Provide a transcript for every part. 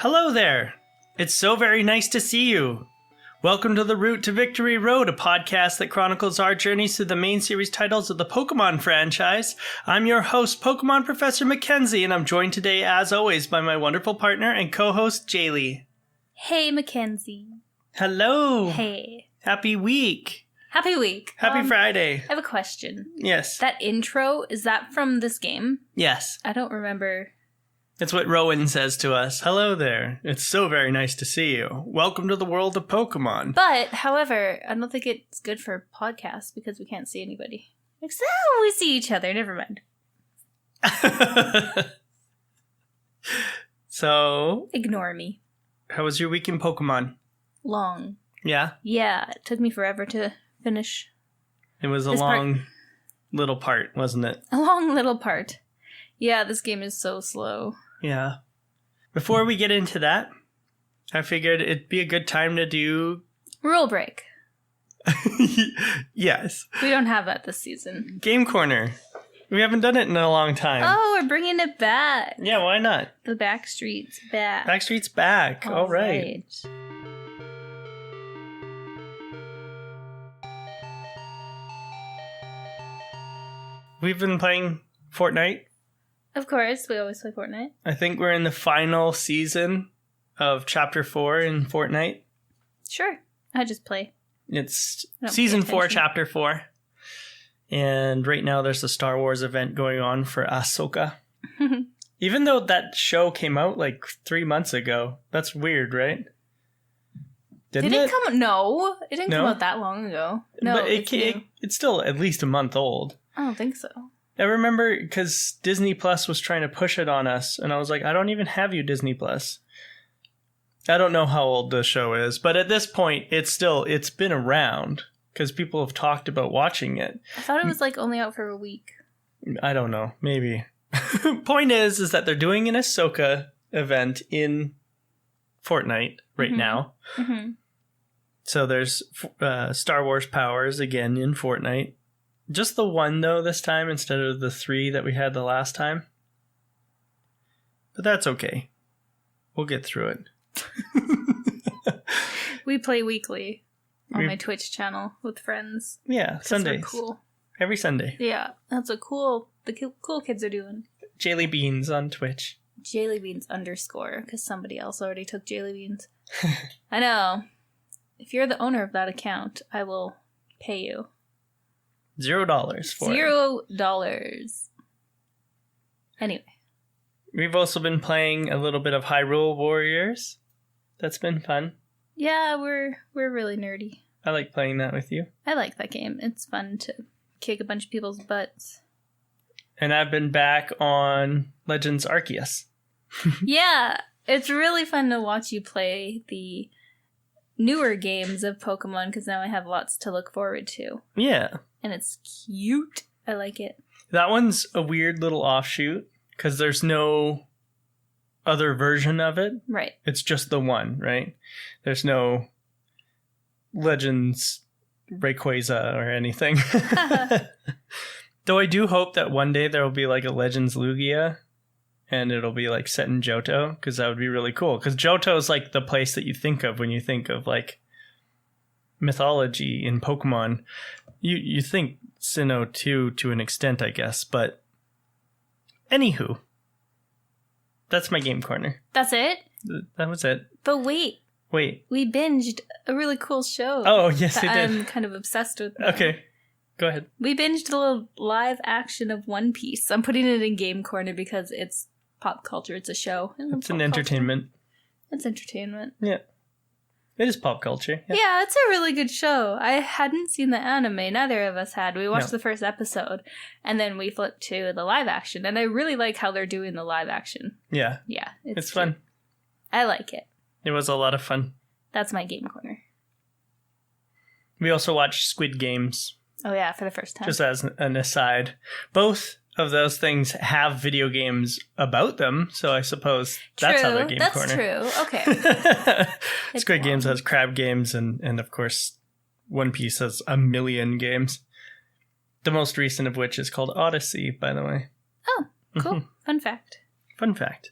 Hello there! It's so very nice to see you! Welcome to the Route to Victory Road, a podcast that chronicles our journeys through the main series titles of the Pokemon franchise. I'm your host, Pokemon Professor Mackenzie, and I'm joined today, as always, by my wonderful partner and co-host, Jaylee. Hey, Mackenzie. Hello! Hey. Happy week! Happy week. Happy Friday. I have a question. Yes. That intro, is that from this game? Yes. I don't remember. It's what Rowan says to us. Hello there. It's so very nice to see you. Welcome to the world of Pokemon. But, however, I don't think it's good for podcasts because we can't see anybody. Except we see each other. Never mind. So, Ignore me. how was your week in Pokemon? Long. Yeah? Yeah, it took me forever to finish. It was a This long little part, wasn't it? A long little part. Yeah, this game is so slow. Yeah. Before we get into that, I figured it'd be a good time to do... Rule break. Yes. We don't have that this season. Game Corner. We haven't done it in a long time. Oh, we're bringing it back. Yeah, why not? The Backstreet's back. Backstreet's back. All right. We've been playing Fortnite. Of course, we always play Fortnite. I think we're in the final season of Chapter 4 in Fortnite. Sure. I just play. It's I don't pay Season 4, attention. Chapter 4. And right now there's a Star Wars event going on for Ahsoka. Even though that show came out like 3 months ago. That's weird, right? Didn't it? No, it didn't No? come out that long ago. No, but it's new. it's still at least a month old. I don't think so. I remember because Disney Plus was trying to push it on us, and I was like, I don't even have you, Disney Plus. I don't know how old the show is, but at this point, it's been around because people have talked about watching it. I thought it was like only out for a week. I don't know, maybe. Point is that they're doing an Ahsoka event in Fortnite right now. Mm-hmm. So there's Star Wars powers again in Fortnite. Just the one, though, this time, instead of the 3 that we had the last time. But that's okay. We'll get through it. We play weekly on my Twitch channel with friends. Yeah, 'Cause we're Sundays. cool. Every Sunday. Yeah, that's what the cool kids are doing. Jaylee Beans on Twitch. Jayleebeans _ because somebody else already took Jayleebeans. I know. If you're the owner of that account, I will pay you. $0 for it. $0. Anyway. We've also been playing a little bit of Hyrule Warriors. That's been fun. Yeah, we're really nerdy. I like playing that with you. I like that game. It's fun to kick a bunch of people's butts. And I've been back on Legends Arceus. Yeah, it's really fun to watch you play the newer games of Pokemon because now I have lots to look forward to. Yeah. And it's cute. I like it. That one's a weird little offshoot because there's no other version of it. Right. It's just the one, right? There's no Legends Rayquaza or anything. Though I do hope that one day there will be like a Legends Lugia and it'll be like set in Johto because that would be really cool. Because Johto is like the place that you think of when you think of like mythology in Pokemon. You think Sinnoh too to an extent, I guess. But anywho, that's my game corner. That's it? That was it. But wait. We binged a really cool show. Oh, yes, that I did. I'm kind of obsessed with now. Okay, go ahead. We binged a little live action of One Piece. I'm putting it in Game Corner because it's pop culture. It's a show. It's an entertainment. It's entertainment. Yeah. It is pop culture. Yeah, it's a really good show. I hadn't seen the anime. Neither of us had. We watched the first episode, and then we flipped to the live action, and I really like how they're doing the live action. Yeah. Yeah. It's fun. I like it. It was a lot of fun. That's my Game Corner. We also watched Squid Games. Oh, yeah, for the first time. Just as an aside. Both of those things have video games about them, so I suppose that's how they're Game Corner. That's true. Okay. Squid Games has crab games, and of course, One Piece has a million games. The most recent of which is called Odyssey, by the way. Oh, cool. Fun fact. Fun fact.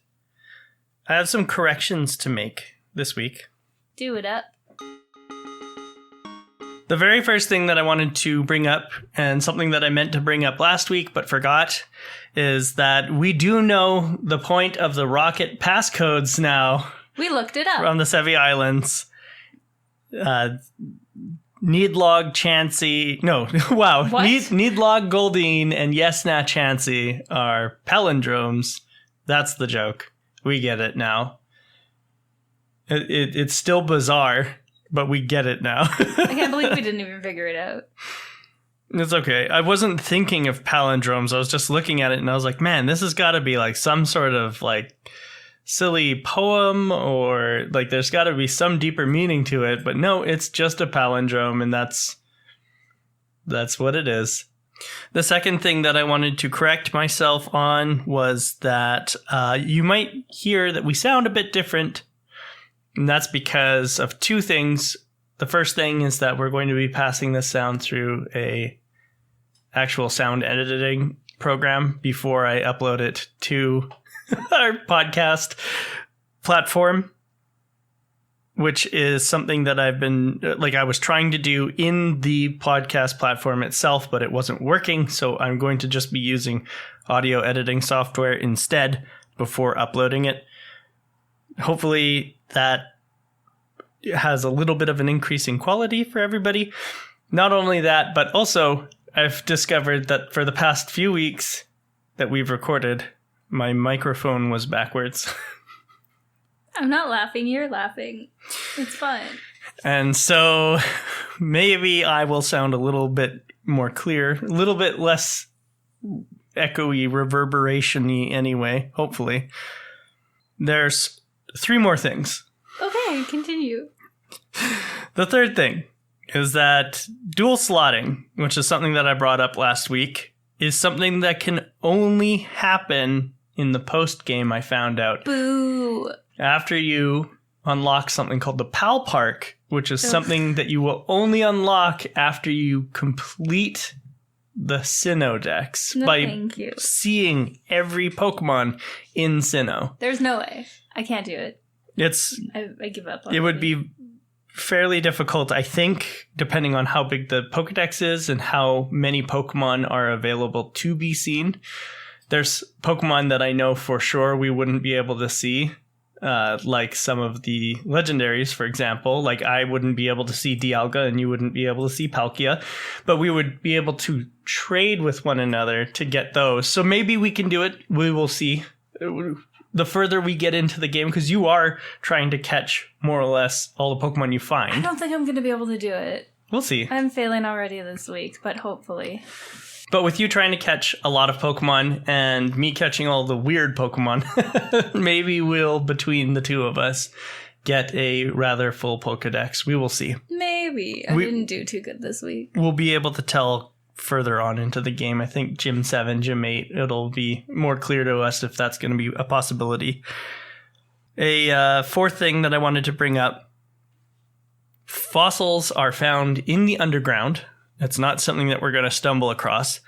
I have some corrections to make this week. Do it up. The very first thing that I wanted to bring up, and something that I meant to bring up last week but forgot, is that we do know the point of the rocket passcodes now. We looked it up. From the Sevi Islands. Needlog, Chansey... No, wow. What? Needlog, Goldine, and Yesna Chansey are palindromes. That's the joke. We get it now. It's still bizarre, but we get it now. I can't believe we didn't even figure it out. It's okay. I wasn't thinking of palindromes. I was just looking at it and I was like, man, this has got to be like some sort of like silly poem, or like there's got to be some deeper meaning to it. But no, it's just a palindrome, and that's what it is. The second thing that I wanted to correct myself on was that you might hear that we sound a bit different, and that's because of two things. The first thing is that we're going to be passing this sound through a actual sound editing program before I upload it to our podcast platform, which is something that I've been, like, I was trying to do in the podcast platform itself, but it wasn't working. So I'm going to just be using audio editing software instead before uploading it. Hopefully that has a little bit of an increase in quality for everybody. Not only that, but also I've discovered that for the past few weeks that we've recorded, my microphone was backwards. I'm not laughing, you're laughing. It's fine. And so maybe I will sound a little bit more clear, a little bit less echoey, reverberation-y anyway, hopefully. There's 3 more things. Okay, continue. The third thing is that dual slotting, which is something that I brought up last week, is something that can only happen in the post game, I found out. Boo. After you unlock something called the Pal Park, which is something that you will only unlock after you complete the Sinnoh Dex by seeing every Pokemon in Sinnoh. There's no way. I can't do it. I give up on it. It would be fairly difficult, I think, depending on how big the Pokedex is and how many Pokemon are available to be seen. There's Pokemon that I know for sure we wouldn't be able to see, like some of the legendaries, for example. Like I wouldn't be able to see Dialga and you wouldn't be able to see Palkia, but we would be able to trade with one another to get those. So maybe we can do it. We will see. The further we get into the game, because you are trying to catch more or less all the Pokemon you find. I don't think I'm going to be able to do it. We'll see. I'm failing already this week, but hopefully. But with you trying to catch a lot of Pokemon and me catching all the weird Pokemon, maybe we'll, between the two of us, get a rather full Pokedex. We will see. Maybe. I didn't do too good this week. We'll be able to tell further on into the game. I think Gym 7, Gym 8, it'll be more clear to us if that's going to be a possibility. A fourth thing that I wanted to bring up. Fossils are found in the underground. It's not something that we're going to stumble across.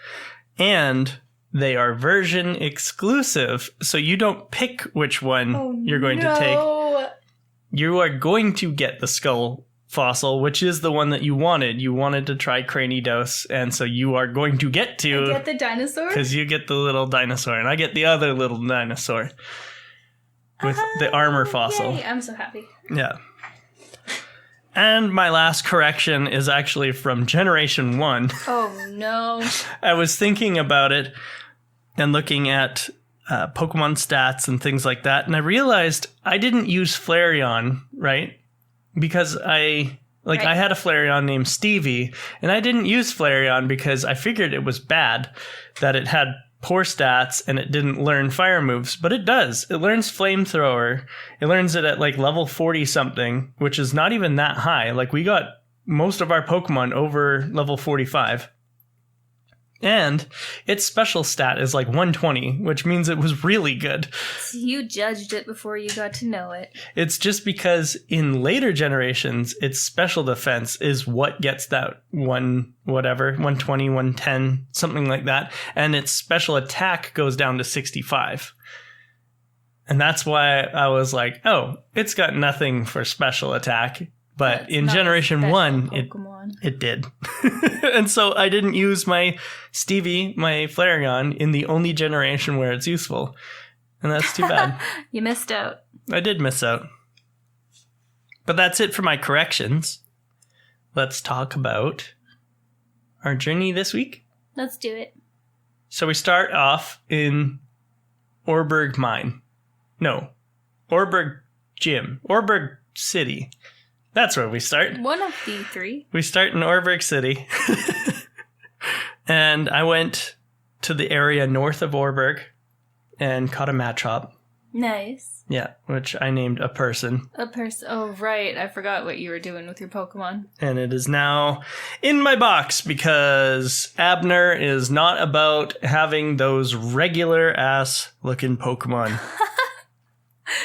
And they are version exclusive. So you don't pick which one you're going to take. You are going to get the skull fossil, which is the one that you wanted. You wanted to try Cranidos, and so you are going to get to... I get the dinosaur? Because you get the little dinosaur, and I get the other little dinosaur. With the armor fossil. Yay, I'm so happy. Yeah. And my last correction is actually from Generation 1. Oh, no. I was thinking about it and looking at Pokemon stats and things like that, and I realized I didn't use Flareon, right? Because I had a Flareon named Stevie, and I didn't use Flareon because I figured it was bad, that it had poor stats and it didn't learn fire moves, but it does. It learns Flamethrower. It learns it at like level 40 something, which is not even that high. Like we got most of our Pokemon over level 45. And its special stat is like 120, which means it was really good. So you judged it before you got to know it. It's just because in later generations, its special defense is what gets that 120, 110, something like that. And its special attack goes down to 65. And that's why I was like, oh, it's got nothing for special attack. But That's in not a Generation special 1, Pokemon. it did. And so I didn't use my Stevie, my Flareon, in the only generation where it's useful. And that's too bad. You missed out. I did miss out. But that's it for my corrections. Let's talk about our journey this week. Let's do it. So we start off in Orberg Mine. No, Orberg Gym. Orberg City. That's where we start. One of the three. We start in Orberg City. And I went to the area north of Orberg and caught a Machop. Nice. Yeah, which I named a person. A person. Oh, right. I forgot what you were doing with your Pokemon. And it is now in my box because Abner is not about having those regular ass looking Pokemon.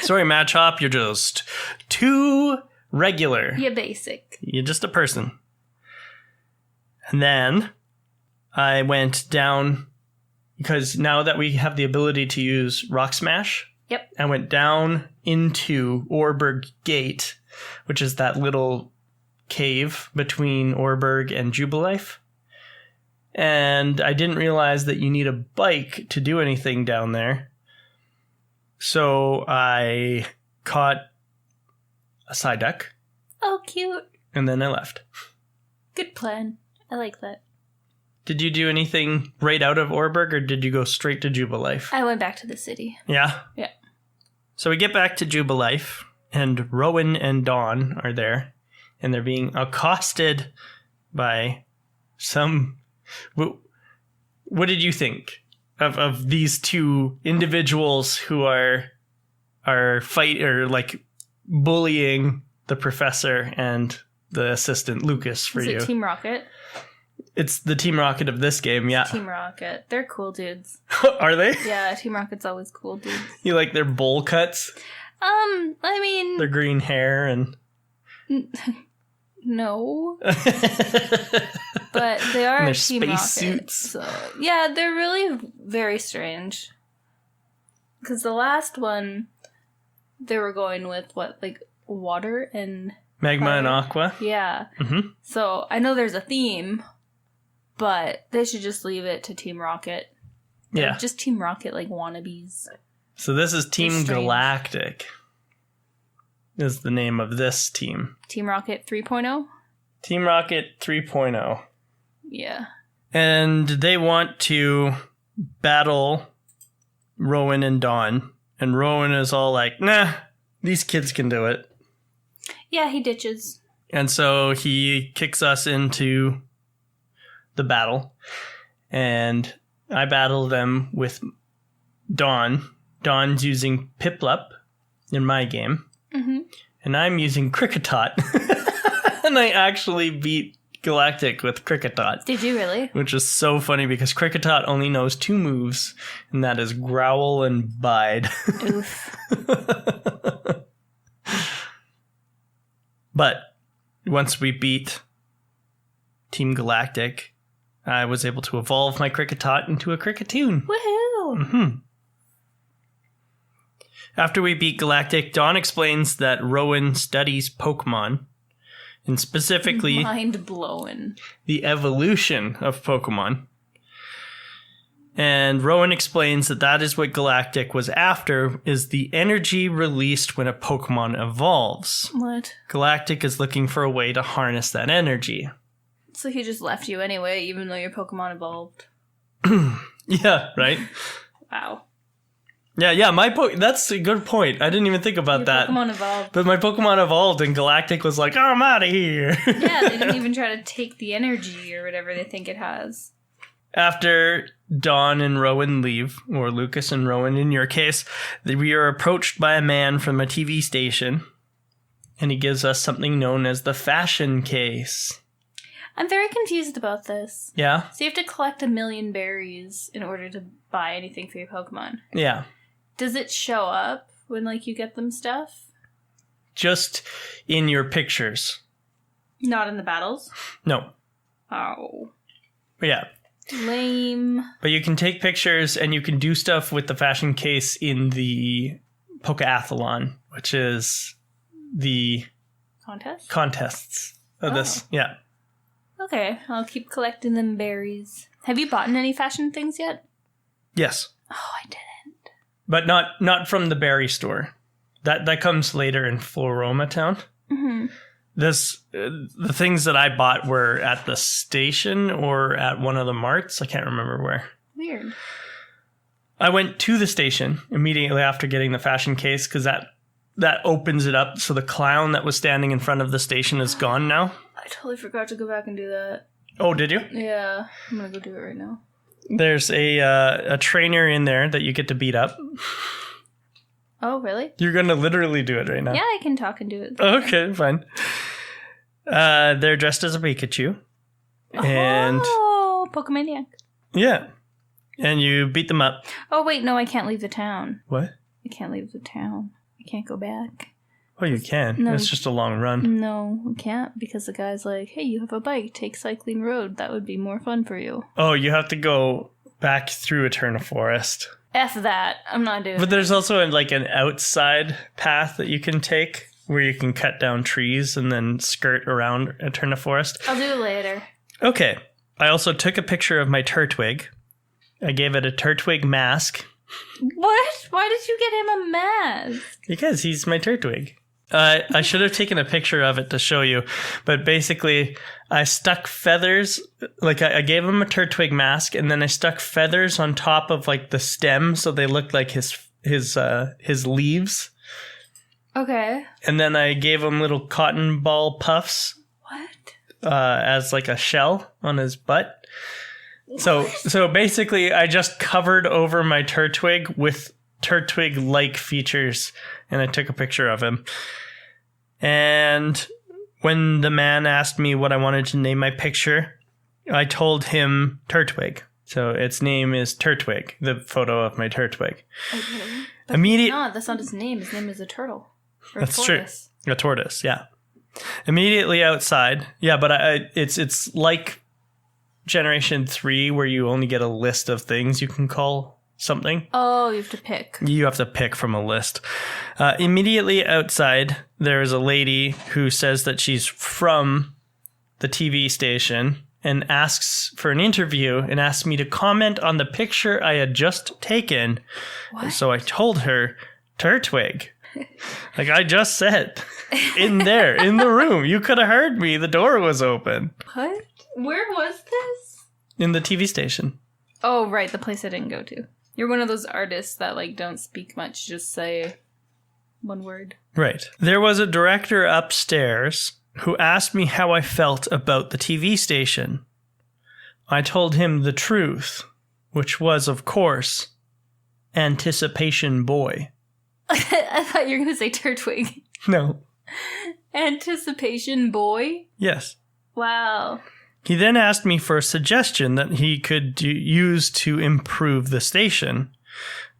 Sorry, Machop, you're just too regular. Yeah, basic. You're just a person. And then I went down because now that we have the ability to use Rock Smash, Yep. I went down into Orberg Gate, which is that little cave between Orberg and Jubilife. And I didn't realize that you need a bike to do anything down there. So I caught a Psyduck. Oh, cute. And then I left. Good plan. I like that. Did you do anything right out of Orberg, or did you go straight to Jubilife? I went back to the city. Yeah? Yeah. So we get back to Jubilife, and Rowan and Dawn are there, and they're being accosted by some... What did you think of these two individuals who are bullying the professor and the assistant Lucas for you? Is it Team Rocket? It's the Team Rocket of this game, yeah. Team Rocket. They're cool dudes. Are they? Yeah, Team Rocket's always cool dudes. You like their bowl cuts? I mean... Their green hair and... No. But they are and their Team space Rocket. suits. So, yeah, they're really very strange. Because the last one, they were going with, water and... Magma fire? and Aqua? Yeah. Mm-hmm. So, I know there's a theme, but they should just leave it to Team Rocket. Yeah. Just Team Rocket, wannabes. So this is Team strange. Galactic. Is the name of this team. Team Rocket 3.0? Team Rocket 3.0. Yeah. And they want to battle Rowan and Dawn. And Rowan is all like, nah, these kids can do it. Yeah, he ditches. And so he kicks us into the battle. And I battle them with Dawn. Dawn's using Piplup in my game. Mm-hmm. And I'm using Kricketot. And I actually beat Galactic with Kricketot. Did you really? Which is so funny because Kricketot only knows 2 moves. And that is Growl and Bide. Oof. But once we beat Team Galactic, I was able to evolve my Kricketot into a Cricketoon. Woohoo! Mm-hmm. After we beat Galactic, Dawn explains that Rowan studies Pokemon, and specifically mind-blowing. the evolution of Pokemon. And Rowan explains that is what Galactic was after, is the energy released when a Pokemon evolves. What? Galactic is looking for a way to harness that energy. So he just left you anyway, even though your Pokemon evolved. Yeah, right? Wow. Yeah, that's a good point. I didn't even think about Your that. Pokemon evolved. But my Pokemon evolved and Galactic was like, oh, I'm out of here. Yeah, they didn't even try to take the energy or whatever they think it has. After Dawn and Rowan leave, or Lucas and Rowan in your case, we are approached by a man from a TV station, and he gives us something known as the fashion case. I'm very confused about this. Yeah? So you have to collect 1 million berries in order to buy anything for your Pokemon. Yeah. Does it show up when, you get them stuff? Just in your pictures. Not in the battles? No. Oh. Yeah. Lame. But you can take pictures and you can do stuff with the fashion case in the Pokeathlon, which is the contests of this. Yeah. Okay, I'll keep collecting them berries. Have you bought any fashion things yet? Yes. Oh, I didn't. But not from the berry store. That comes later in Floroma Town. Mm-hmm. The things that I bought were at the station or at one of the marts. I can't remember where. Weird. I went to the station immediately after getting the fashion case because that opens it up. So the clown that was standing in front of the station is gone now. I totally forgot to go back and do that. Oh, did you? Yeah, I'm gonna go do it right now. There's a trainer in there that you get to beat up. Oh, really? You're gonna literally do it right now. Yeah, I can talk and do it. Okay, fine. They're dressed as a Pikachu. And Pokemaniac. Yeah. And you beat them up. Oh, wait, no, I can't leave the town. What? I can't leave the town. I can't go back. Oh, you can. No, it's just a long run. No, I can't because the guy's like, hey, you have a bike. Take Cycling Road. That would be more fun for you. Oh, you have to go back through Eterna Forest. F that. I'm not doing it. But there's also an outside path that you can take where you can cut down trees and then skirt around Eterna Forest. I'll do it later. Okay. I also took a picture of my Turtwig. I gave it a Turtwig mask. What? Why did you get him a mask? Because he's my Turtwig. I should have taken a picture of it to show you, but basically I stuck feathers, I gave him a Turtwig mask, and then I stuck feathers on top of the stem so they looked like his leaves. Okay. And then I gave him little cotton ball puffs. What? As a shell on his butt. What? So basically I just covered over my Turtwig with Turtwig-like features, and I took a picture of him. And when the man asked me what I wanted to name my picture, I told him Turtwig. So its name is Turtwig, the photo of my Turtwig. Okay. That's not his name. His name is a turtle. That's tortoise. True. A tortoise, yeah. Immediately outside. Yeah, but it's like Generation 3 where you only get a list of things you can call something. Oh, you have to pick. You have to pick from a list. Immediately outside, there is a lady who says that she's from the TV station and asks for an interview and asks me to comment on the picture I had just taken. What? And so I told her, Turtwig. I just said, in there, in the room. You could have heard me. The door was open. What? Where was this? In the TV station. Oh, right. The place I didn't go to. You're one of those artists that don't speak much, just say one word. Right. There was a director upstairs who asked me how I felt about the TV station. I told him the truth, which was, of course, Anticipation Boy. I thought you were going to say Turtwig. No. Anticipation Boy? Yes. Wow. He then asked me for a suggestion that he could use to improve the station,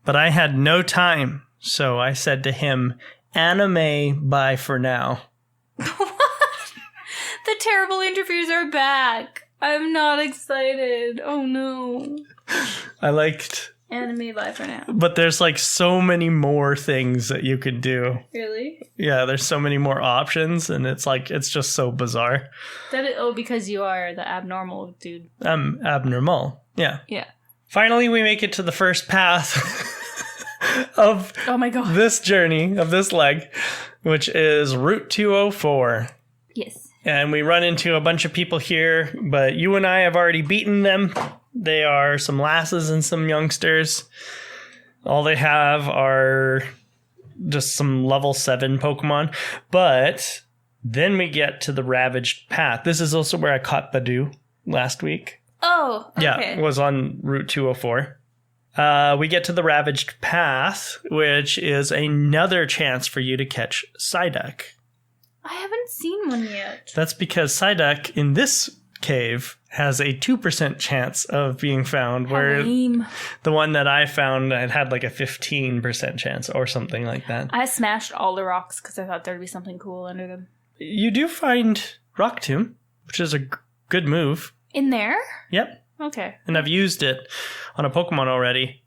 but I had no time, so I said to him, anime, bye for now. What? The terrible interviews are back. I'm not excited. Oh no. I liked... anime, bye for now. But there's so many more things that you could do. Really? Yeah, there's so many more options, and it's just so bizarre. Because you are the abnormal dude. I'm abnormal. Yeah. Yeah. Finally, we make it to the first path of this journey, of this leg, which is Route 204. Yes. And we run into a bunch of people here, but you and I have already beaten them. They are some lasses and some youngsters. All they have are just some level 7 Pokemon. But then we get to the Ravaged Path. This is also where I caught Badoo last week. Oh, okay. Yeah, it was on Route 204. We get to the Ravaged Path, which is another chance for you to catch Psyduck. I haven't seen one yet. That's because Psyduck in this cave has a 2% chance of being found, where the one that I found had a 15% chance or something like that. I smashed all the rocks because I thought there'd be something cool under them. You do find Rock Tomb, which is a good move. In there? Yep. Okay. And I've used it on a Pokemon already.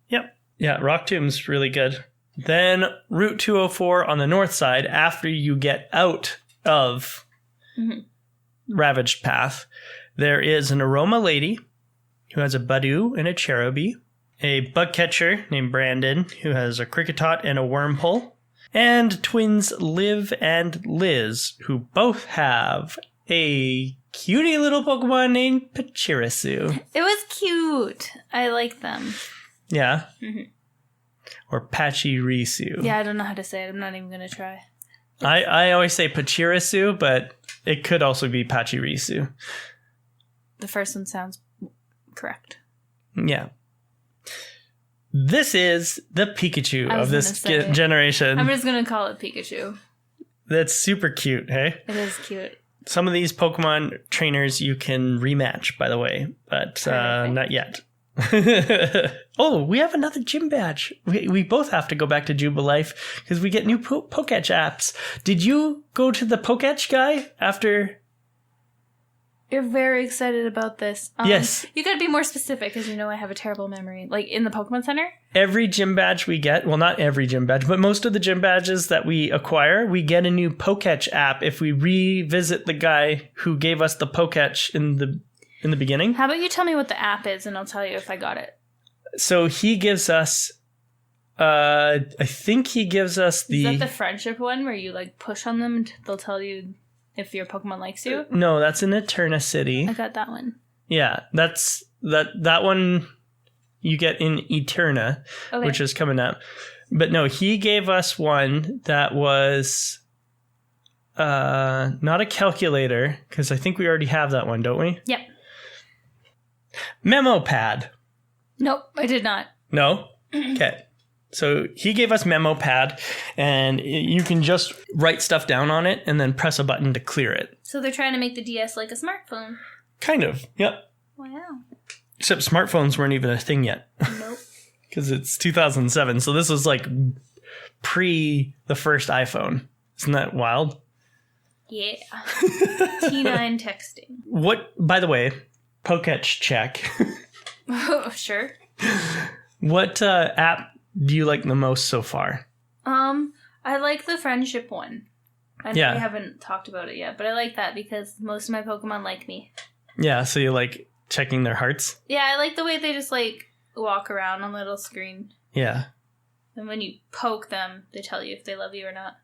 Yep. Yeah, Rock Tomb's really good. Then Route 204 on the north side, after you get out of Ravaged Path, there is an Aroma Lady who has a Badoo and a Cherubi, a bug catcher named Brandon who has a Cricketot and a Wormpole, and twins Liv and Liz who both have a cutie little Pokemon named Pachirisu. It was cute. I like them. Yeah. Or Pachirisu. Yeah, I don't know how to say it. I'm not even going to try. I always say Pachirisu, but it could also be Pachirisu. The first one sounds correct. Yeah. This is the Pikachu of this generation. I'm just going to call it Pikachu. That's super cute, hey? It is cute. Some of these Pokemon trainers you can rematch, by the way, but not yet. Oh, we have another gym badge. We both have to go back to Jubilife because we get new Poketch apps. Did you go to the Poketch guy after... You're very excited about this. Yes. You gotta be more specific because you know I have a terrible memory. Like in the Pokemon Center? Every gym badge we get, well, not every gym badge, but most of the gym badges that we acquire, we get a new Poketch app if we revisit the guy who gave us the Poketch in the beginning. How about you tell me what the app is and I'll tell you if I got it. So he gives us, I think he gives us the... Is that the friendship one where you like push on them and they'll tell you if your Pokemon likes you? No, that's in Eterna City. I got that one. Yeah, that's that one you get in Eterna, which is coming up. But no, he gave us one that was not a calculator, because I think we already have that one, don't we? Yep. Memo pad. Nope, I did not. No? Okay. So he gave us Memo pad, and you can just write stuff down on it and then press a button to clear it. So they're trying to make the DS like a smartphone. Kind of, yep. Wow. Except smartphones weren't even a thing yet. Nope. Because it's 2007, so this was like pre the first iPhone. Isn't that wild? Yeah. T9 texting. What, by the way, Poketch check. Oh, sure. What app do you like the most so far? I like the friendship one. I know we haven't talked about it yet, but I like that because most of my Pokemon like me. Yeah, so you like checking their hearts? Yeah, I like the way they just like walk around on the little screen. Yeah. And when you poke them, they tell you if they love you or not.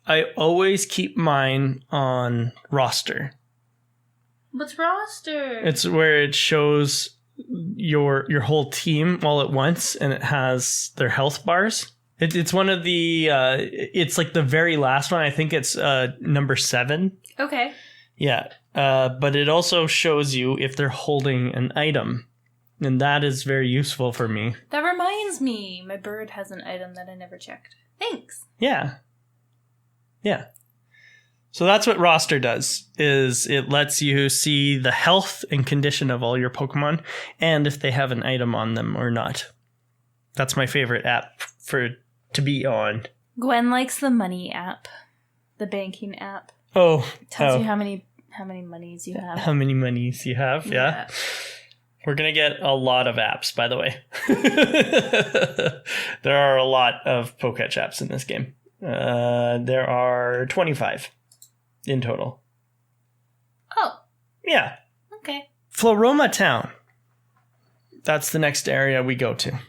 I always keep mine on roster. What's roster? It's where it shows your whole team all at once, and it has their health bars. It's one of the it's like the very last one. I think it's number 7. Okay. Yeah, but it also shows you if they're holding an item, and that is very useful for me. That reminds me, my bird has an item that I never checked. Thanks. Yeah. So that's what roster does, is it lets you see the health and condition of all your Pokemon and if they have an item on them or not. That's my favorite app to be on. Gwen likes the money app. The banking app. Oh. Tells you how many monies you have. How many monies you have, yeah. We're going to get a lot of apps, by the way. There are a lot of Poketch apps in this game. There are 25 in total. Oh. Yeah. Okay. Floroma Town. That's the next area we go to.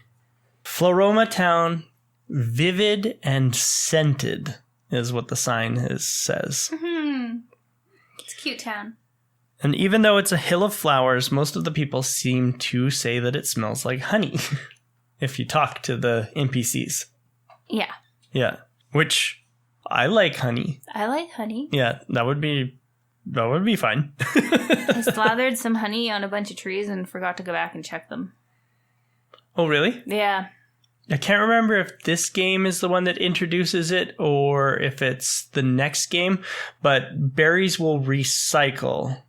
Floroma Town, vivid and scented is what the sign says. Mm-hmm. It's a cute town. And even though it's a hill of flowers, most of the people seem to say that it smells like honey if you talk to the NPCs. Yeah. Yeah. Which I like honey. I like honey. Yeah, that would be fine. I slathered some honey on a bunch of trees and forgot to go back and check them. Oh, really? Yeah. I can't remember if this game is the one that introduces it or if it's the next game, but berries will recycle.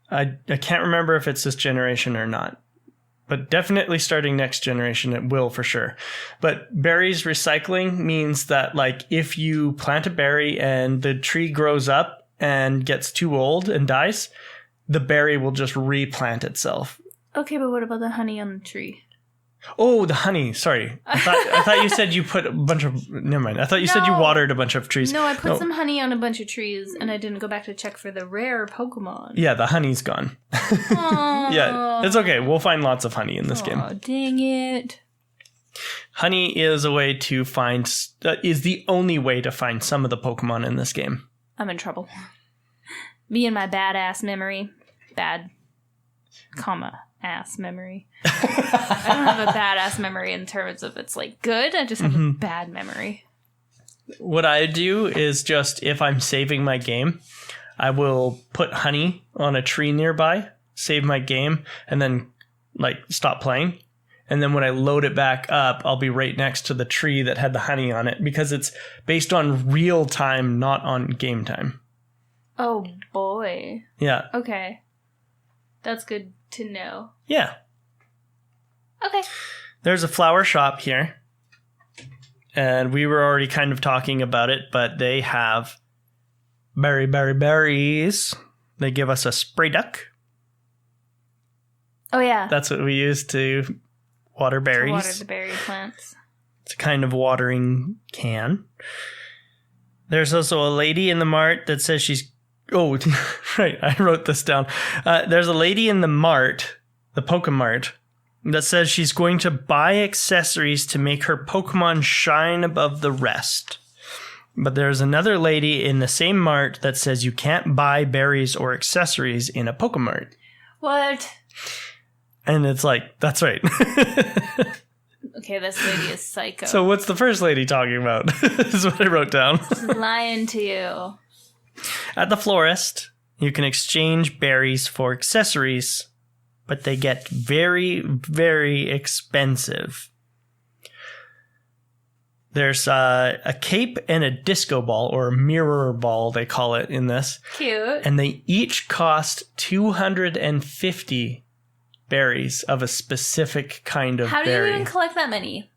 I can't remember if it's this generation or not, but definitely starting next generation, it will for sure. But berries recycling means that, like, if you plant a berry and the tree grows up and gets too old and dies, the berry will just replant itself. Okay, but what about the honey on the tree? Oh, the honey. Sorry. I thought you said you put a bunch of... Never mind. I thought you said you watered a bunch of trees. No, I put some honey on a bunch of trees, and I didn't go back to check for the rare Pokemon. Yeah, the honey's gone. Yeah, it's okay. We'll find lots of honey in this game. Oh, dang it. Honey is a way to find... is the only way to find some of the Pokemon in this game. I'm in trouble. Me and my badass memory. Bad, ass memory. I don't have a badass memory in terms of it's like good. I just have a bad memory. What I do is just, if I'm saving my game, I will put honey on a tree nearby, save my game, and then like stop playing. And then when I load it back up, I'll be right next to the tree that had the honey on it because it's based on real time, not on game time. Oh boy. Yeah. Okay. That's good to know. Yeah. Okay. There's a flower shop here. And we were already kind of talking about it, but they have berries. They give us a spray duck. Oh, yeah. That's what we use to water berries. To water the berry plants. It's a kind of watering can. There's also a lady in the mart that says she's... Oh, right. I wrote this down. There's a lady in the mart, the Pokemart, that says she's going to buy accessories to make her Pokemon shine above the rest. But there's another lady in the same mart that says you can't buy berries or accessories in a Pokemart. What? And it's like, that's right. Okay, this lady is psycho. So what's the first lady talking about? Is what I wrote down. She's lying to you. At the florist, you can exchange berries for accessories, but they get very, very expensive. There's a cape and a disco ball, or a mirror ball, they call it in this. Cute. And they each cost 250 berries of a specific kind of berry. How do you even collect that many?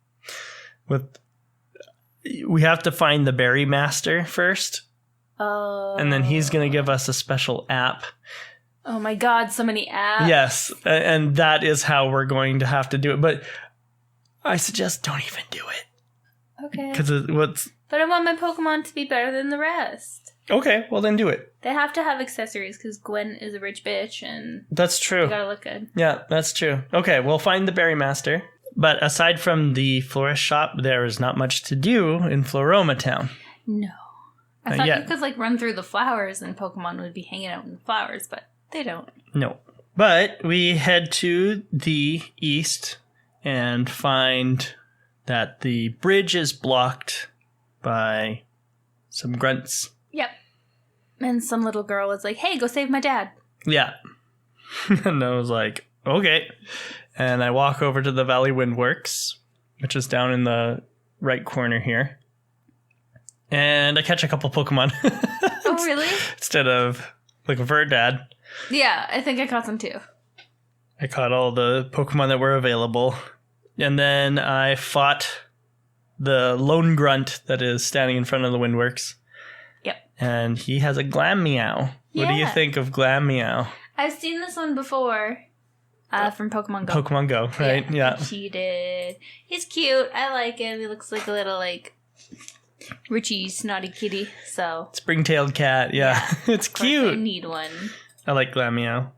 We have to find the berry master first. Oh. And then he's going to give us a special app. Oh my god, so many apps. Yes, and that is how we're going to have to do it. But I suggest don't even do it. Okay. But I want my Pokemon to be better than the rest. Okay, well then do it. They have to have accessories because Gwen is a rich bitch and... That's true. You gotta look good. Yeah, that's true. Okay, we'll find the berry master. But aside from the florist shop, there is not much to do in Floroma Town. No. I thought you could run through the flowers and Pokemon would be hanging out in the flowers, but they don't. No. But we head to the east and find that the bridge is blocked by some grunts. Yep. And some little girl was like, hey, go save my dad. Yeah. And I was like, okay. And I walk over to the Valley Windworks, which is down in the right corner here. And I catch a couple Pokemon. Oh, really? Instead of looking for a dad. Yeah, I think I caught them too. I caught all the Pokemon that were available. And then I fought the lone grunt that is standing in front of the Windworks. Yep. And he has a Glam-Meow. Yeah. What do you think of Glam-Meow? I've seen this one before. From Pokemon Go. Pokemon Go, right? Yeah. Cheated. He's cute. I like him. He looks like a little, Richie snotty kitty, so... Spring-tailed cat, yeah. It's cute. I need one. I like Glam-Meow.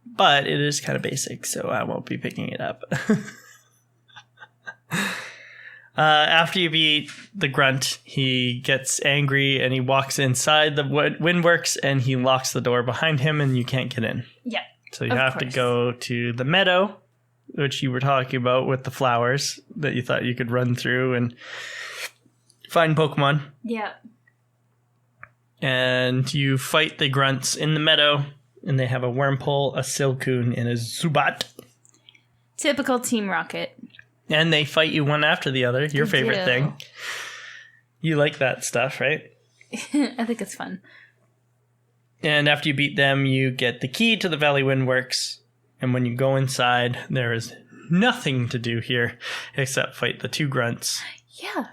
But it is kind of basic, so I won't be picking it up. After you beat the grunt, he gets angry and he walks inside the Windworks and he locks the door behind him and you can't get in. Yep. So you have to go to the meadow, which you were talking about with the flowers that you thought you could run through and find Pokemon. Yeah. And you fight the grunts in the meadow, and they have a Wurmple, a Silcoon, and a Zubat. Typical Team Rocket. And they fight you one after the other, your favorite thing. You like that stuff, right? I think it's fun. And after you beat them, you get the key to the Valley Windworks. And when you go inside, there is nothing to do here except fight the two grunts. Yeah.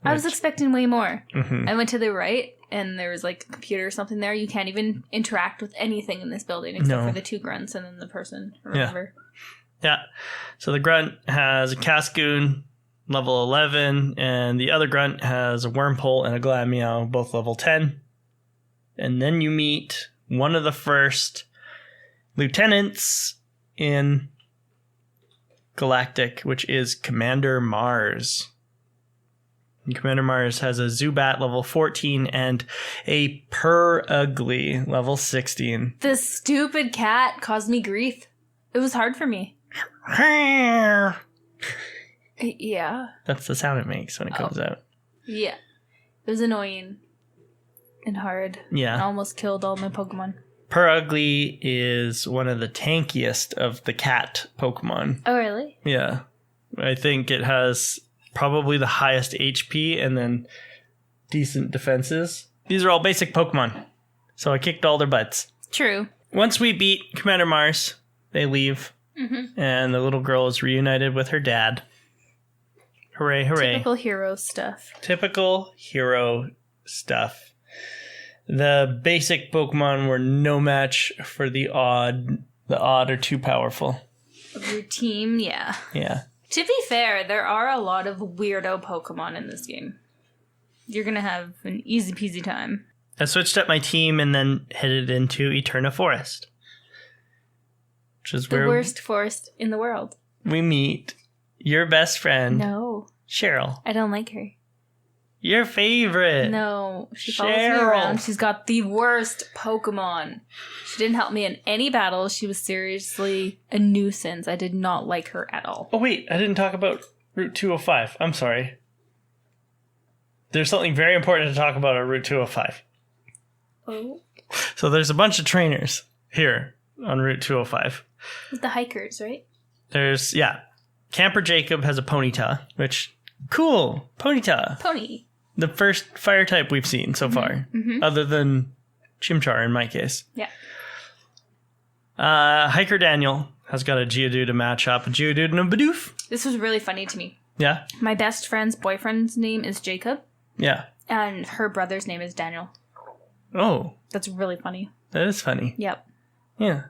I was expecting way more. Mm-hmm. I went to the right, and there was a computer or something there. You can't even interact with anything in this building except for the two grunts and then the person or whatever. Yeah. So the grunt has a Cascoon, level 11, and the other grunt has a Wormpole and a Glameow, both level 10. And then you meet one of the first lieutenants in Galactic, which is Commander Mars. And Commander Mars has a Zubat level 14 and a Purugly level 16. This stupid cat caused me grief. It was hard for me. Yeah. That's the sound it makes when it comes out. Yeah. It was annoying and hard. Yeah. I almost killed all my Pokemon. Purugly is one of the tankiest of the cat Pokemon. Oh, really? Yeah. I think it has probably the highest HP and then decent defenses. These are all basic Pokemon. So I kicked all their butts. True. Once we beat Commander Mars, they leave. Mm-hmm. And the little girl is reunited with her dad. Hooray, hooray. Typical hero stuff. Typical hero stuff. The basic Pokemon were no match for the odd. The odd are too powerful. Of your team, yeah. Yeah. To be fair, there are a lot of weirdo Pokemon in this game. You're gonna have an easy peasy time. I switched up my team and then headed into Eterna Forest. Which is The where worst forest in the world. we meet your best friend, No. Cheryl. I don't like her. Your favorite. No. She follows me Cheryl. around. She's got the worst Pokemon. She didn't help me in any battle. She was seriously a nuisance. I did not like her at all. Oh, wait. I didn't talk about Route 205. I'm sorry. There's something very important to talk about on Route 205. Oh. So there's a bunch of trainers here on Route 205. With the hikers, right? There's, yeah. Camper Jacob has a Ponyta, which, cool. Ponyta. Pony. The first fire type we've seen so far. Mm-hmm. Other than Chimchar in my case. Yeah. Hiker Daniel has got a Geodude to match up. A Geodude and a Bidoof. This was really funny to me. Yeah. My best friend's boyfriend's name is Jacob, Yeah. and her brother's name is Daniel. Oh, That's really funny. that is funny. Yep. Yeah.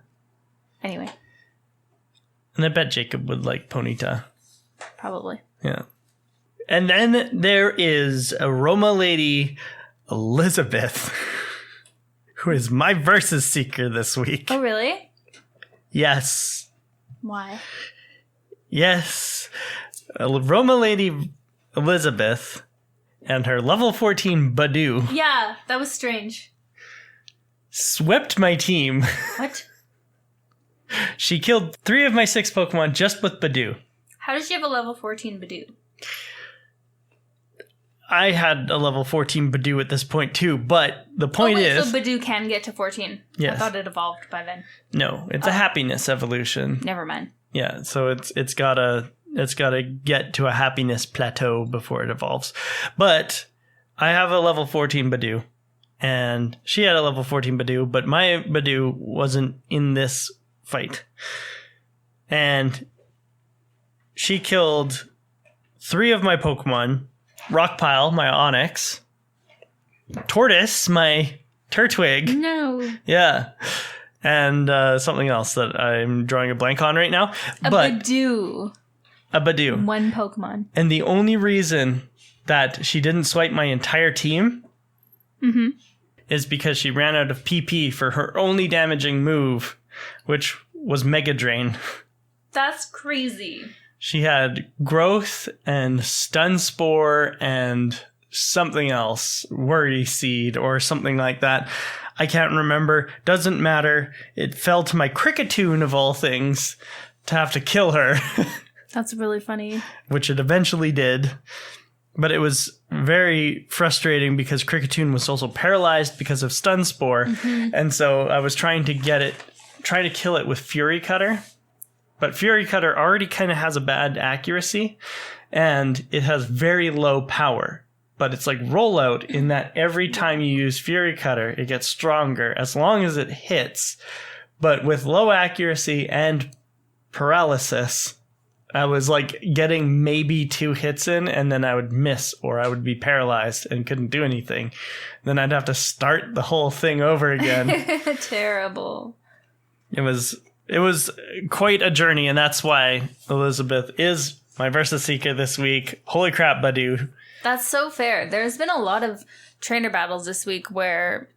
Anyway, And I bet Jacob would like Ponyta. probably. Yeah. And then there is a Roma lady, Elizabeth, who is my Versus Seeker this week. Oh, really? Yes. Why? Yes. Roma lady Elizabeth and her level 14 Badoo Yeah, that was strange. swept my team. What? She killed 3 of my 6 Pokemon just with Badoo. How does she have a level 14 Badoo? I had a level 14 Badoo at this point too, but the point is... So Badoo can get to 14. Yes. I thought it evolved by then. No, it's a happiness evolution. Never mind. Yeah, so it's gotta get to a happiness plateau before it evolves. But I have a level 14 Badoo, and she had a level 14 Badoo, but my Badoo wasn't in this fight. And she killed 3 of my Pokemon. Rockpile, my Onix. Tortoise, my Turtwig. No. Yeah. And something else that I'm drawing a blank on right now. A Badoo. A Badoo. One Pokemon. And the only reason that she didn't swipe my entire team is because she ran out of PP for her only damaging move, which was Mega Drain. That's crazy. She had Growth and Stun Spore and something else, Worry Seed or something like that. I can't remember. Doesn't matter. It fell to my Cricketune, of all things, to have to kill her. That's really funny. Which it eventually did. But it was very frustrating because Cricketune was also paralyzed because of Stun Spore. And so I was trying to kill it with Fury Cutter. But Fury Cutter already kind of has a bad accuracy, and it has very low power. But it's like rollout in that every time you use Fury Cutter, it gets stronger as long as it hits. But with low accuracy and paralysis, I was like getting maybe 2 hits in, and then I would miss, or I would be paralyzed and couldn't do anything. Then I'd have to start the whole thing over again. Terrible. It was it was quite a journey, and that's why Elizabeth is my Versus Seeker this week. Holy crap, Badu. That's so fair. There's been a lot of trainer battles this week where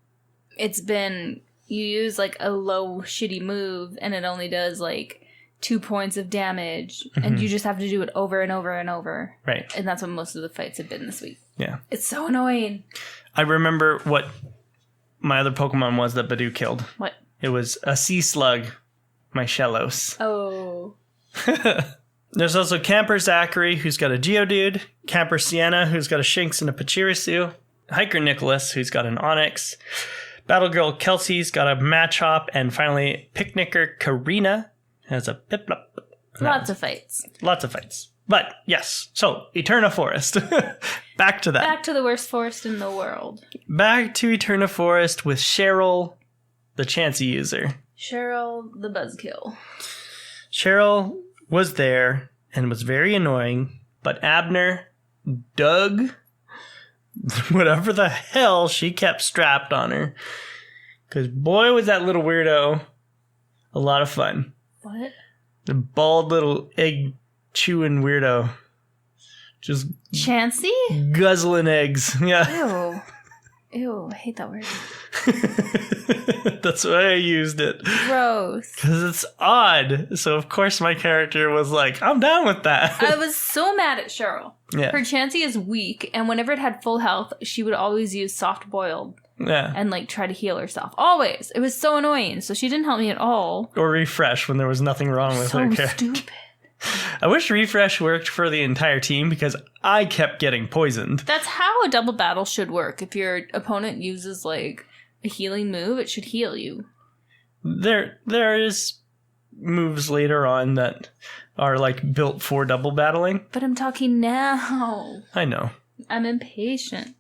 it's been you use like a low shitty move and it only does like 2 points of damage, and you just have to do it over and over and over. Right. And that's what most of the fights have been this week. Yeah. It's so annoying. I remember what my other Pokemon was that Badu killed. What? It was a sea slug, my Shellos. Oh. There's also Camper Zachary, who's got a Geodude, Camper Sienna, who's got a Shinx and a Pachirisu, Hiker Nicholas, who's got an Onix, Battlegirl Kelsey's got a Machop, and finally Picnicker Karina has a Piplup. Lots of fights. Lots of fights. But yes, so Eterna Forest. Back to that. Back to the worst forest in the world. Back to Eterna Forest with Cheryl, the Chansey user. Cheryl, the buzzkill. Cheryl was there and was very annoying, but Abner, Doug, whatever the hell she kept strapped on her. Because boy, was that little weirdo a lot of fun. What? The bald little egg chewing weirdo. Just Chansey? guzzling eggs. Yeah. Ew. Ew, I hate that word. That's why I used it. Gross. Because it's odd. So, of course, my character was like, I'm down with that. I was so mad at Cheryl. Yeah. Her Chansey is weak, and whenever it had full health, she would always use soft boiled Yeah. and like try to heal herself. Always. It was so annoying. So she didn't help me at all. Or refresh when there was nothing wrong with her So character. stupid. I wish refresh worked for the entire team because I kept getting poisoned. That's how a double battle should work. If your opponent uses like a healing move, it should heal you. There is moves later on that are like built for double battling. But I'm talking now. I know. I'm impatient.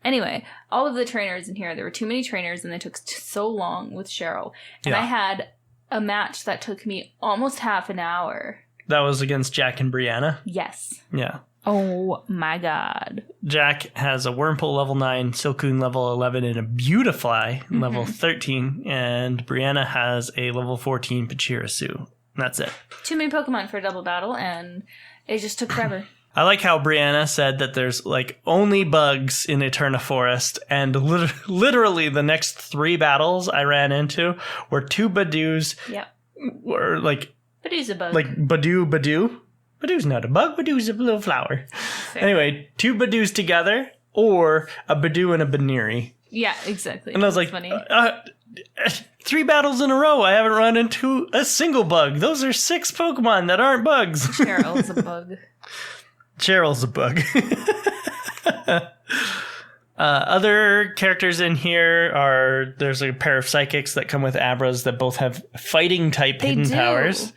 Anyway, all of the trainers in here, there were too many trainers and they took so long with Cheryl. And Yeah. I had a match that took me almost half an hour. That was against Jack and Brianna. Yes. Yeah. Oh my god. Jack has a Wurmple level 9, Silcoon level 11, and a Beautifly level 13. And Brianna has a level 14 Pachirisu. That's it. Too many Pokemon for a double battle, and it just took forever. I like how Brianna said that there's like only bugs in Eterna Forest, and literally the next 3 battles I ran into were 2 Badoos. Yep. Were like Badoo's a bug. like Badoo. Badoo's not a bug. Badoo's a little flower. Fair. Anyway, 2 Badoos together, or a Badoo and a Baneri. Yeah, exactly. And I was That's like, funny. 3 battles in a row, I haven't run into a single bug. Those are 6 Pokemon that aren't bugs. Cheryl's a bug. Cheryl's a bug. Other characters in here are, there's a pair of psychics that come with Abras that both have fighting type hidden powers,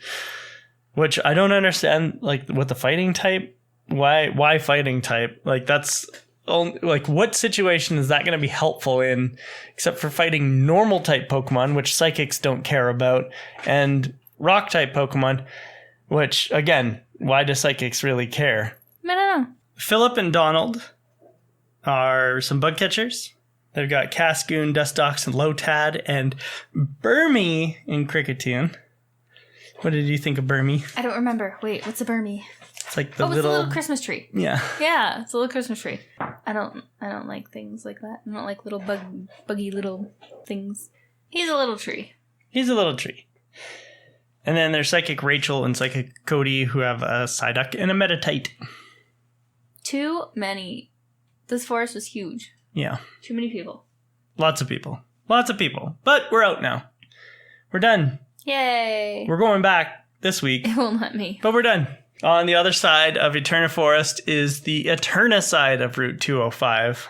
which I don't understand. Like with the fighting type, why fighting type? Like that's only, like what situation is that going to be helpful in, except for fighting normal type Pokemon, which psychics don't care about, and rock type Pokemon, which again, why do psychics really care? I don't know. Philip and Donald are some bug catchers. They've got Cascoon, Dustox, and Lotad, and Burmy in Cricketune. What did you think of Burmy? I don't remember. Wait, what's a Burmy? It's like the it's a little Christmas tree. Yeah. Yeah, it's a little Christmas tree. I don't like things like that. I don't like little buggy little things. He's a little tree. He's a little tree. And then there's Psychic Rachel and Psychic Cody, who have a Psyduck and a Meditite. Too many. This forest was huge. Yeah. Too many people. Lots of people. Lots of people. But we're out now. We're done. Yay. We're going back this week. It won't let me. But we're done. On the other side of Eterna Forest is the Eterna side of Route 205.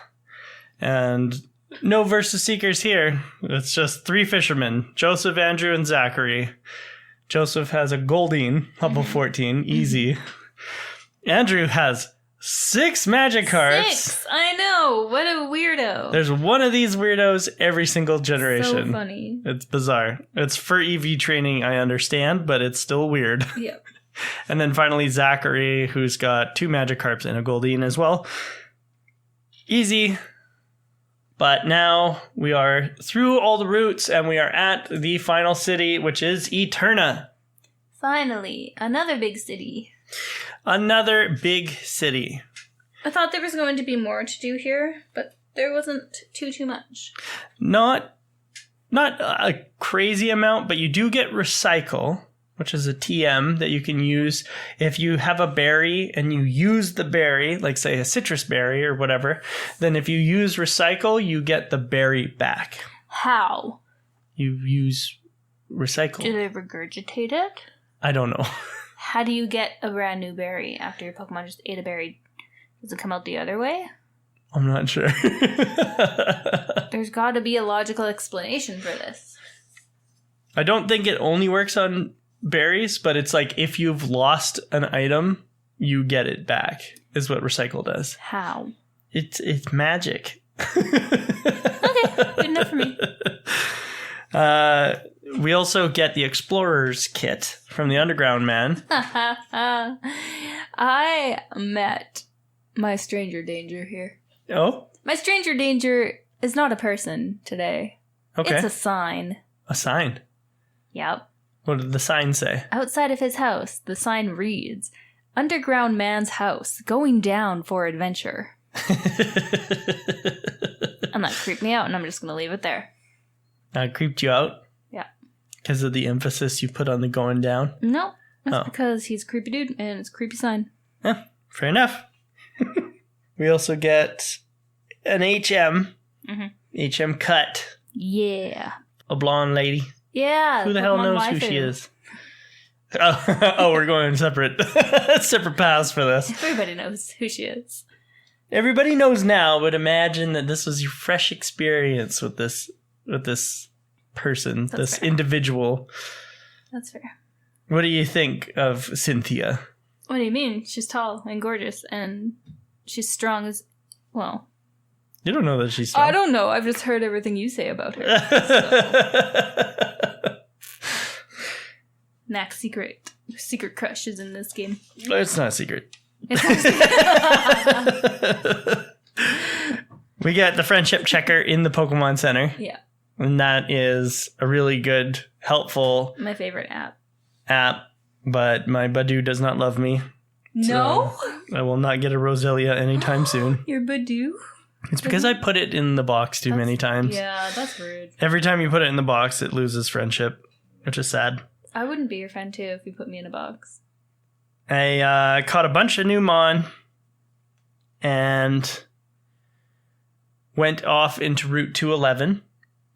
And no Versus Seekers here. It's just 3 fishermen. Joseph, Andrew, and Zachary. Joseph has a Goldeen, level 14. Easy. Andrew has 6 Magikarps. 6! I know! What a weirdo. There's one of these weirdos every single generation. So funny. It's bizarre. It's for EV training, I understand, but it's still weird. Yep. And then finally Zachary, who's got 2 Magikarps and a Goldeen as well. Easy. But now we are through all the routes and we are at the final city, which is Eterna. Finally, another big city. Another big city. I thought there was going to be more to do here, but there wasn't too much. Not a crazy amount, but you do get recycle, which is a TM that you can use if you have a berry and you use the berry, like say a citrus berry or whatever. Then if you use recycle, you get the berry back. How? You use recycle. Do they regurgitate it? I don't know. How do you get a brand new berry after your Pokemon just ate a berry? Does it come out the other way? I'm not sure. There's got to be a logical explanation for this. I don't think it only works on berries, but it's like if you've lost an item, you get it back, is what recycle does. How? It's magic. Okay, good enough for me. We also get the Explorer's Kit from the Underground Man. I met my stranger danger here. Oh? My stranger danger is not a person today. Okay. It's a sign. A sign? Yep. What did the sign say? Outside of his house, the sign reads, Underground Man's House, going down for adventure. And that creeped me out, and I'm just going to leave it there. That creeped you out? Yeah. Because of the emphasis you put on the going down? No, that's because he's a creepy dude, and it's a creepy sign. Yeah, fair enough. We also get an HM. Mm-hmm. HM cut. Yeah. A blonde lady. Yeah. Who the hell knows who she is? Oh, we're going separate paths for this. Everybody knows who she is. Everybody knows now, but imagine that this was your fresh experience with this person, That's this fair. Individual. That's fair. What do you think of Cynthia? What do you mean? She's tall and gorgeous, and she's strong as... Well... You don't know that she's strong. I don't know. I've just heard everything you say about her. Mac's secret crush is in this game. It's not a secret. It's not a secret. We get the friendship checker in the Pokemon Center. Yeah. And that is a really good, helpful My favorite app. But my Badoo does not love me. No? So I will not get a Roselia anytime soon. Your Badoo? It's because I put it in the box too many times. Yeah, that's rude. Every time you put it in the box, it loses friendship, which is sad. I wouldn't be your friend too if you put me in a box. I caught a bunch of new Mon and went off into Route 211,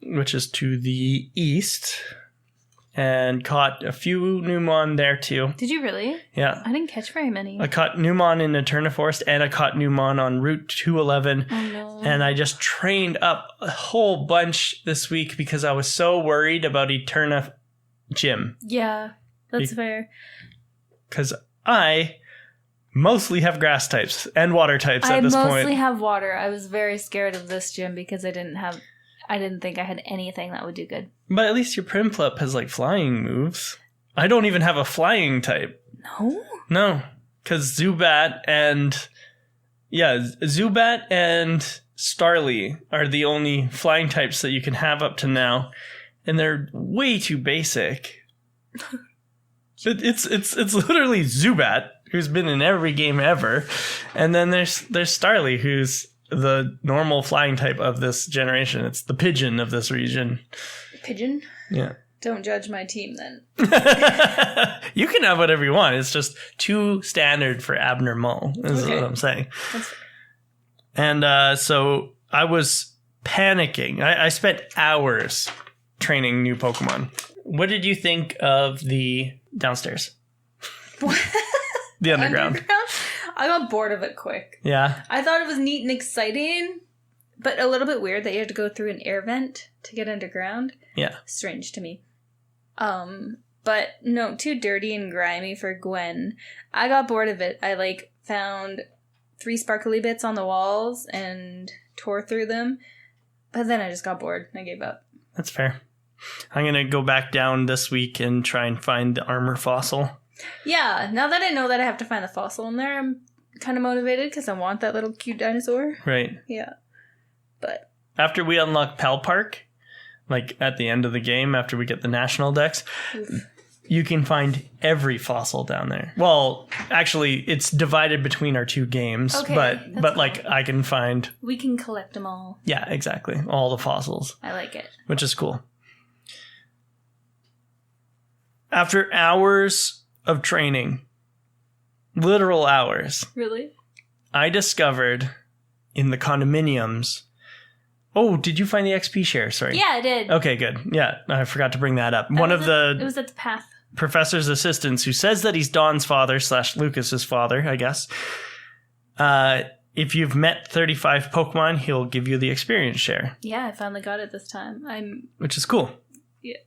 which is to the east, and caught a few new Mon there too. Did you really? Yeah. I didn't catch very many. I caught new Mon in Eterna Forest, and I caught new Mon on Route 211. Oh no. And I just trained up a whole bunch this week because I was so worried about Eterna Gym. Yeah, that's fair. Because I mostly have grass types and water types at this point. I mostly have water. I was very scared of this gym because I didn't think I had anything that would do good. But at least your Primplup has like flying moves. I don't even have a flying type. No? No. Because Zubat and Starly are the only flying types that you can have up to now. And they're way too basic. It's literally Zubat, who's been in every game ever. And then there's Starly, who's the normal flying type of this generation. It's the pigeon of this region. Pigeon? Yeah. Don't judge my team then. You can have whatever you want. It's just too standard for abnormal, is what I'm saying. And so I was panicking. I spent hours training new Pokemon. What did you think of the downstairs? The underground. I got bored of it quick. Yeah. I thought it was neat and exciting, but a little bit weird that you had to go through an air vent to get underground. Yeah. Strange to me. But no, too dirty and grimy for Gwen. I got bored of it. I found 3 sparkly bits on the walls and tore through them. But then I just got bored. I gave up. That's fair. I'm going to go back down this week and try and find the armor fossil. Yeah, now that I know that I have to find the fossil in there, I'm kind of motivated because I want that little cute dinosaur. Right. Yeah. But After we unlock Pal Park, like at the end of the game, after we get the national decks, you can find every fossil down there. Well, actually, it's divided between our 2 games, Okay, but cool. like I can find... We can collect them all. Yeah, exactly. All the fossils. I like it. Which is cool. After hours of training, literal hours, Really? I discovered in the condominiums... Oh, did you find the XP share? Sorry. Yeah, I did. Okay, good. Yeah, I forgot to bring that up. One of It was at the path. professor's assistants who says that he's Don's father / Lucas's father, I guess. If you've met 35 Pokemon, he'll give you the experience share. Yeah, I finally got it this time. Which is cool. Yeah.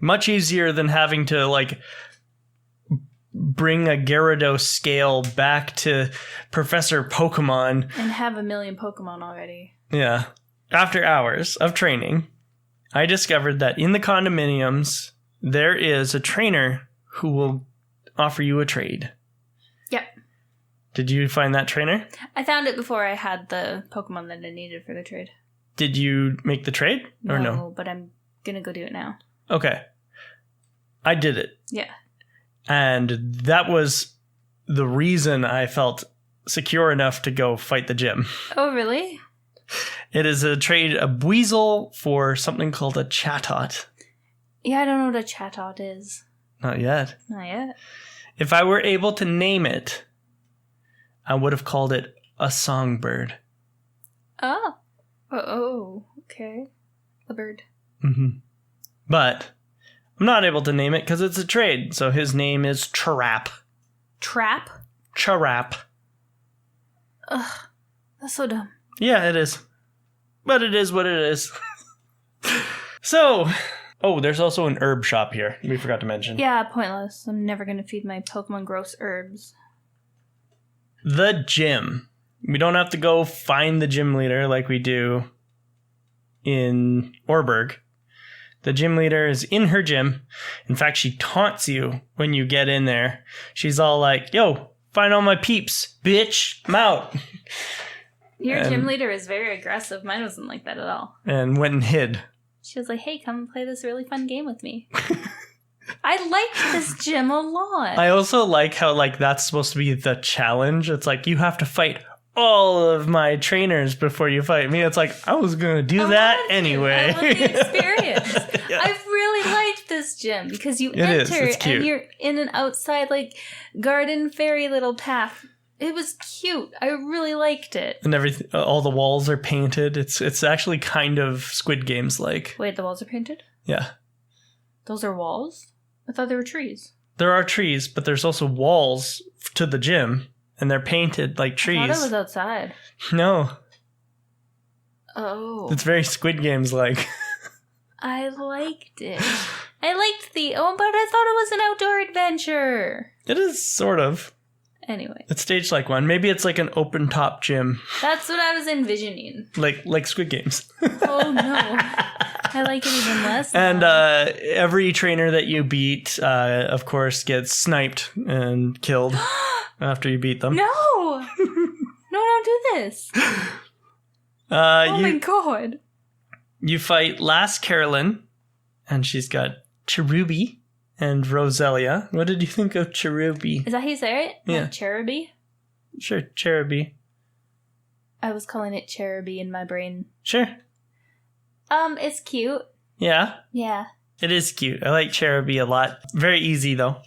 Much easier than having to, like, bring a Gyarados scale back to Professor Pokemon. And have a million Pokemon already. Yeah. After hours of training, I discovered that in the condominiums, there is a trainer who will offer you a trade. Yep. Did you find that trainer? I found it before I had the Pokemon that I needed for the trade. Did you make the trade or no? But I'm gonna go do it now. Okay. I did it. Yeah. And that was the reason I felt secure enough to go fight the gym. Oh, really? It is a trade, a Buizel for something called a Chatot. Yeah, I don't know what a Chatot is. Not yet. Not yet. If I were able to name it, I would have called it a songbird. Oh. Oh, okay. A bird. Mm-hmm. But I'm not able to name it because it's a trade. So his name is Charap. Trap? Charap. Ugh. That's so dumb. Yeah, it is. But it is what it is. So, oh, there's also an herb shop here. We forgot to mention. Yeah, pointless. I'm never gonna feed my Pokemon gross herbs. The gym. We don't have to go find the gym leader like we do in Orberg. The gym leader is in her gym. In fact, she taunts you when you get in there. She's all like, yo, find all my peeps, bitch. I'm out. Your gym leader is very aggressive. Mine wasn't like that at all. And went and hid. She was like, hey, come play this really fun game with me. I liked this gym a lot. I also like how, like, that's supposed to be the challenge. It's like, you have to fight all of my trainers before you fight me. It's like, I was going to do that anyway. I want the experience. Yeah. I really liked this gym because you It's enter cute. and you're in an outside, like, garden fairy little path. It was cute. I really liked it. And everything, all the walls are painted. It's actually kind of Squid Games like. Wait, the walls are painted? Yeah. Those are walls? I thought they were trees. There are trees, but there's also walls to the gym, and they're painted like trees. I thought it was outside. No, Oh. it's very Squid Games like. I liked it. I liked but I thought it was an outdoor adventure. It is sort of. Anyway, It's staged like one. Maybe it's like an open top gym, that's what I was envisioning. like Squid Games. Oh no. I like it even less. And now. every trainer that you beat, of course, gets sniped and killed after you beat them. No! No, don't do this. Oh my god. You fight Lass Carolyn, and she's got Cherubi and Roselia. What did you think of Cherubi? Is that how you say it? Yeah. Like Cherubi? Sure, Cherubi. I was calling it Cherubi in my brain. Sure. It's cute. Yeah, Yeah. it is cute. I like Cherubi a lot. Very easy, though.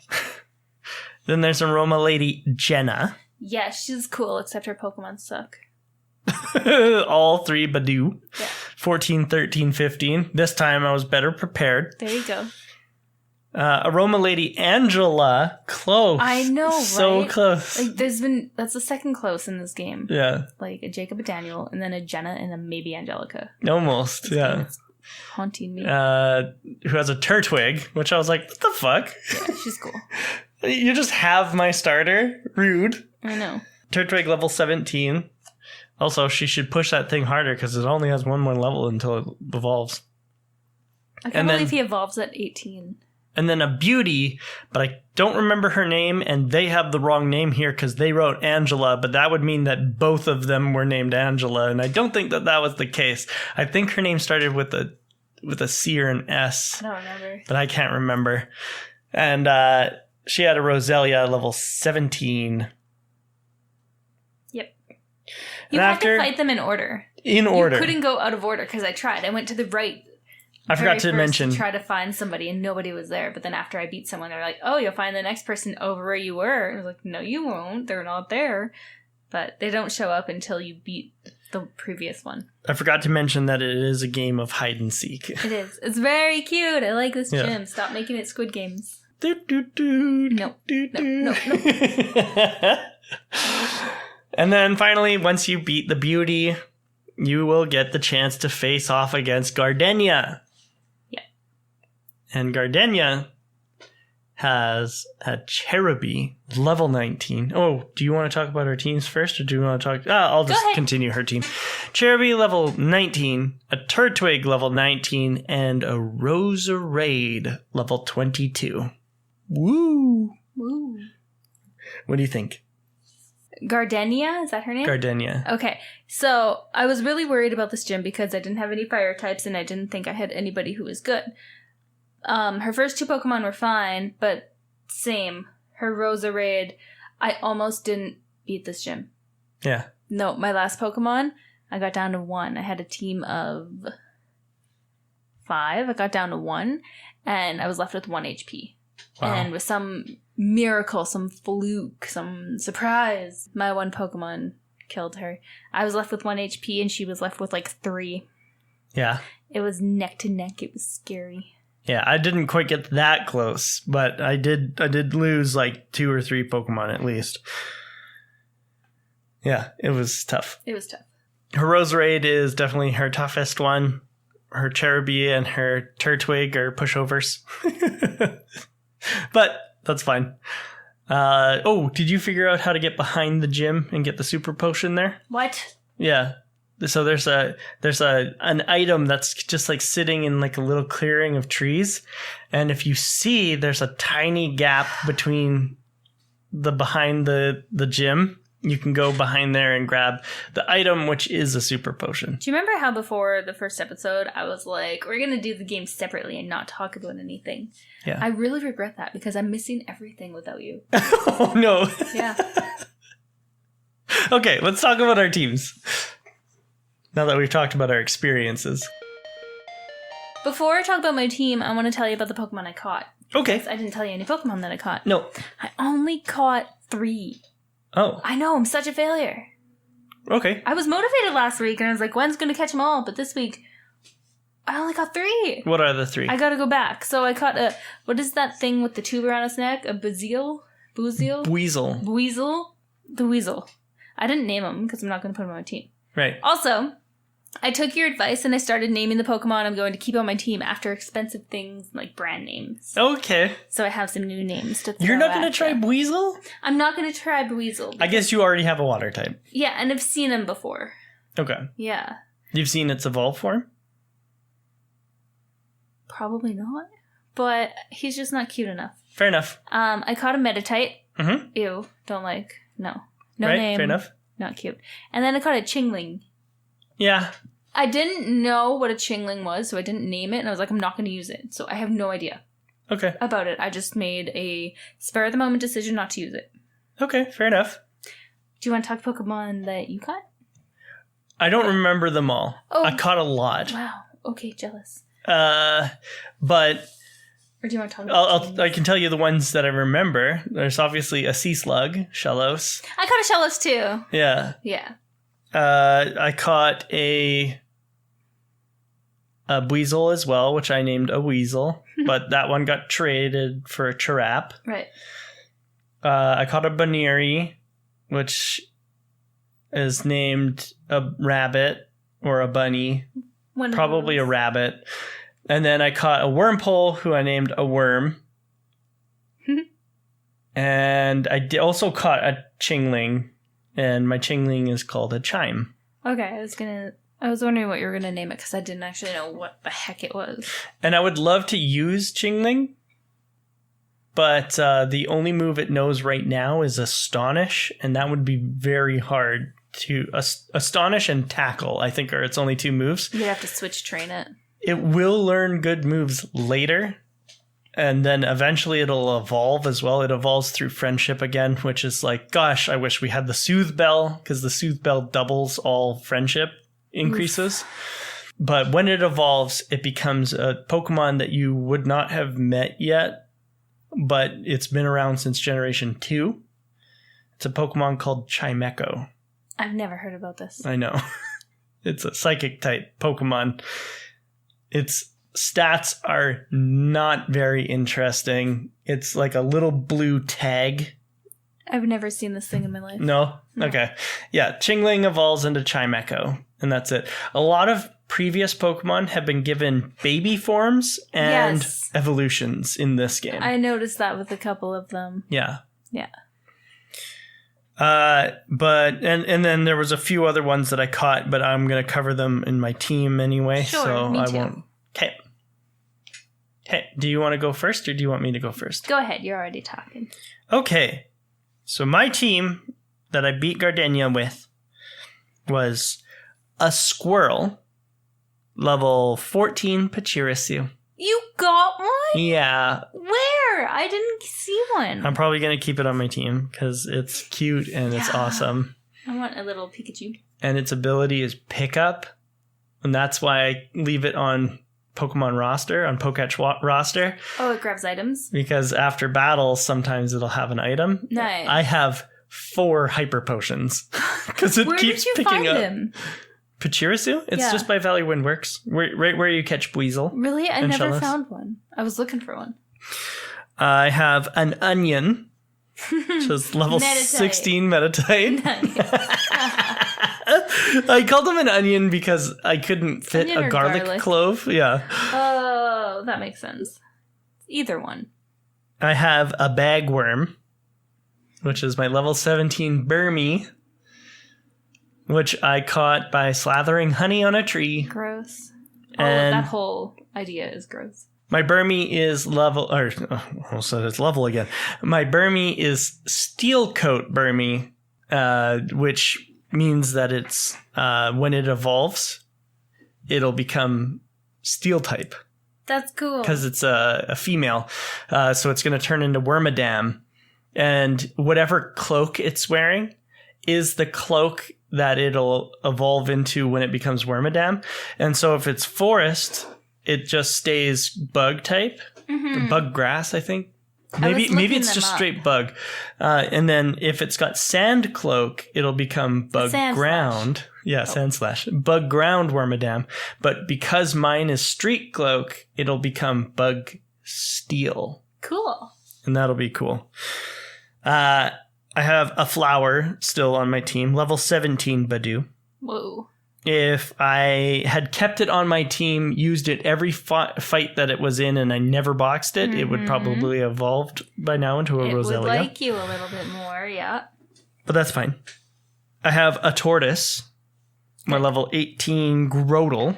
Then there's Aroma Lady Jenna. Yeah, she's cool, except her Pokemon suck. All three Badoo. Yeah. 14, 13, 15. This time I was better prepared. There you go. Aroma Lady Angela. Close. I know, So right? close. Like, that's the second close in this game. Yeah, Like a Jacob, a Daniel, and then a Jenna, and then maybe Angelica. almost. Yeah. It's haunting me. Who has a Turtwig, which I was like, what the fuck? Yeah, she's cool. You just have my starter? Rude. I know. Turtwig level 17. Also, she should push that thing harder because it only has one more level until it evolves. I And can't then- believe he evolves at 18. and then a beauty, but I don't remember her name, and they have the wrong name here because they wrote Angela, but that would mean that both of them were named Angela, and I don't think that was the case. I think her name started with a C or an S. I don't remember. But I can't remember. And she had a Roselia level 17. Yep. You had to fight them in order. In order. You couldn't go out of order because I tried. I went to the right. I forgot to mention. To try to find somebody and nobody was there. But then after I beat someone, they're like, oh, you'll find the next person over where you were. And I was like, no, you won't. They're not there. But they don't show up until you beat the previous one. I forgot to mention that it is a game of hide and seek. It is. It's very cute. I like this gym. Stop making it Squid Games. No. And then finally, once you beat the beauty, you will get the chance to face off against Gardenia. Yeah. And Gardenia has a Cherubi, level 19. Oh, do you want to talk about her teams first, or do you want to talk... I'll just continue her team. Cherubi, level 19, a Turtwig, level 19, and a Roserade, level 22. Woo! Woo. What do you think? Gardenia? Is that her name? Gardenia. Okay. So, I was really worried about this gym because I didn't have any fire types and I didn't think I had anybody who was good. Her first 2 Pokemon were fine, but same. Her Roserade, I almost didn't beat this gym. Yeah. No, my last Pokemon, I got down to 1. I had a team of 5. I got down to 1, and I was left with 1 HP. Wow. And with some miracle, some fluke, some surprise, my 1 Pokemon killed her. I was left with 1 HP, and she was left with like 3. Yeah. It was neck to neck. It was scary. Yeah, I didn't quite get that close, but I did lose like 2 or 3 Pokemon at least. Yeah, it was tough. It was tough. Her Roserade is definitely her toughest one. Her Cherubi and her Turtwig are pushovers. But that's fine. Did you figure out how to get behind the gym and get the super potion there? What? Yeah. So there's an item that's just like sitting in like a little clearing of trees, and if you see, there's a tiny gap between behind the gym. You can go behind there and grab the item, which is a super potion. Do you remember how before the first episode I was like, we're gonna do the game separately and not talk about anything? Yeah. I really regret that because I'm missing everything without you. Oh no. Yeah. Okay, let's talk about our teams. Now that we've talked about our experiences. Before I talk about my team, I want to tell you about the Pokemon I caught. Okay. I didn't tell you any Pokemon that I caught. No. I only caught 3. Oh. I know, I'm such a failure. Okay. I was motivated last week, and I was like, Gwen's going to catch them all, but this week, I only caught 3. What are the 3? I gotta go back. So I caught what is that thing with the tube around its neck? A Buizel? Weasel. The Weasel. I didn't name him, because I'm not going to put him on my team. Right. Also, I took your advice and I started naming the Pokemon I'm going to keep on my team after expensive things like brand names. Okay. So I have some new names to throw. You're not going to at try you. Weasel? I'm not going to try Buizel. I guess you already have a water type. Yeah, and I've seen him before. Okay. Yeah. You've seen its evolved form? Probably not. But he's just not cute enough. Fair enough. I caught a Meditite. Mm-hmm. Ew. Don't like. No. No right? name. Fair enough. Not cute. And then I caught a Chingling. Yeah. I didn't know what a Chingling was, so I didn't name it, and I was like, I'm not going to use it. So I have no idea Okay. about it. I just made a spur-of-the-moment decision not to use it. Okay, fair enough. Do you want to talk Pokemon that you caught? I don't remember them all. Oh. I caught a lot. Wow. Okay, jealous. But Or do you want to talk about I can tell you the ones that I remember. There's obviously a Sea Slug, Shellos. I caught a Shellos, too. Yeah. Yeah. I caught a Buizel as well, which I named a Weasel, but that one got traded for a Chirap. Right. I caught a Baneri, which is named a rabbit or a bunny, probably a rabbit. And then I caught a Wurmple, who I named a worm. And I also caught a Chingling, and my Chingling is called a Chime. Okay, I was wondering what you were going to name it, because I didn't actually know what the heck it was. And I would love to use Chingling, but the only move it knows right now is Astonish, and that would be very hard to... Astonish and Tackle, I think, are its only 2 moves. You'd have to switch train it. It will learn good moves later, and then eventually it'll evolve as well. It evolves through Friendship again, which is like, gosh, I wish we had the Soothe Bell, because the Soothe Bell doubles all Friendship increases. Oof. But when it evolves, it becomes a Pokemon that you would not have met yet, but it's been around since Generation 2. It's a Pokemon called Chimecho. I've never heard about this. I know. It's a Psychic type Pokemon. Its stats are not very interesting. It's like a little blue tag. I've never seen this thing in my life. No? Okay. Yeah, Chingling evolves into Chimecho, and that's it. A lot of previous Pokemon have been given baby forms and evolutions in this game. I noticed that with a couple of them. Yeah. Yeah. But then there was a few other ones that I caught, but I'm going to cover them in my team anyway. Sure, so me I too. won't. Okay. Hey, do you want to go first or do you want me to go first? Go ahead. You're already talking. Okay. So my team that I beat Gardenia with was a Squirrel, level 14 Pachirisu. You got one? Yeah. Where? I didn't see one. I'm probably going to keep it on my team because it's cute and it's awesome. I want a little Pikachu. And its ability is Pickup. And that's why I leave it on Pokemon roster, on Poketch roster. Oh, it grabs items? Because after battles, sometimes it'll have an item. Nice. I have 4 Hyper Potions. Because it keeps picking up. Him? Pachirisu? It's just by Valley Windworks. Right where you catch Buizel. Really? I never Shellis. found one. I was looking for one. I have an Onion, which is level 16 Metatite. I called him an onion because I couldn't fit Onion a or garlic clove. Yeah. Oh, that makes sense. Either one. I have a Bagworm, which is my level 17 Burmy, which I caught by slathering honey on a tree. Gross. And that whole idea is gross. My Burmy is level, so it's level again. My Burmy is Steel Coat Burmy, which means that it's, when it evolves, it'll become Steel type. That's cool. Because it's a female. So it's going to turn into Wormadam. And whatever cloak it's wearing is the cloak that it'll evolve into when it becomes Wormadam. And so if it's forest, it just stays bug type. Mm-hmm. Bug grass, I think. Maybe it's just straight bug. And then if it's got sand cloak, it'll become bug ground. Yeah, sand slash. Bug ground Wormadam. But because mine is street cloak, it'll become bug steel. Cool. And that'll be cool. I have a flower still on my team. Level 17 Badoo. Whoa. If I had kept it on my team, used it every fight that it was in, and I never boxed it, it would probably evolved by now into a Roselia. It would like you a little bit more, yeah. But that's fine. I have a Tortoise, my level 18 Grotle.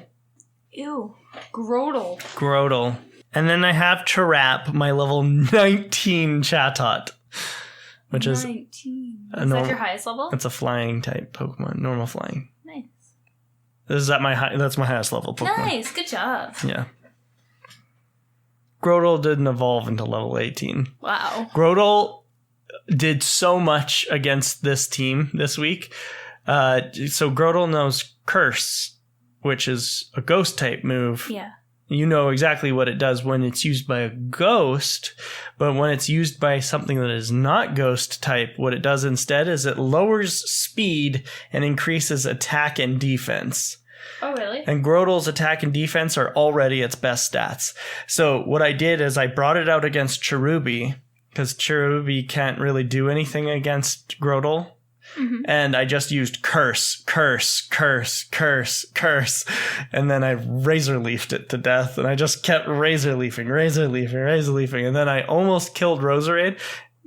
Ew. Grotle. Grotle. And then I have Chirap, my level 19 Chatot. Which 19. Is that your highest level? It's a flying type Pokemon, normal flying. Nice. That's my highest level Pokemon. Nice, good job. Yeah. Grotle didn't evolve until level 18. Wow. Grotle did so much against this team this week. So Grotle knows Curse, which is a ghost type move. Yeah. You know exactly what it does when it's used by a ghost, but when it's used by something that is not ghost type, what it does instead is it lowers speed and increases attack and defense. Oh, really? And Grotle's attack and defense are already its best stats. So what I did is I brought it out against Cherubi, because Cherubi can't really do anything against Grotle. Mm-hmm. And I just used curse. And then I razor leafed it to death. And I just kept razor leafing. And then I almost killed Roserade.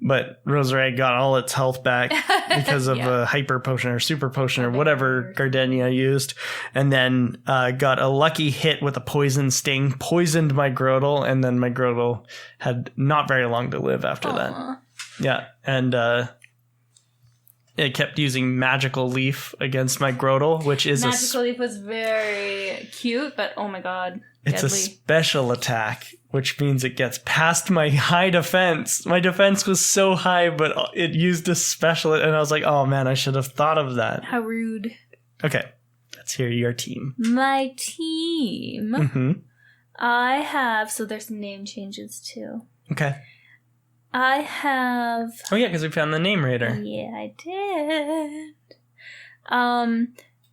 But Roserade got all its health back because of a hyper potion or super potion or whatever Gardenia used. And then got a lucky hit with a poison sting, poisoned my Grotle, and then my Grotle had not very long to live after that. Yeah, and it kept using Magical Leaf against my Grotle, which is Magical Leaf was very cute, but oh my god. It's deadly. a special attack, which means it gets past my high defense. My defense was so high, but it used a special, and I was like, oh man, I should have thought of that. How rude. Okay, let's hear your team. My team. Mm-hmm. I have, so there's some name changes too. Okay. I have... Oh yeah, because we found the name raider. Yeah, I did.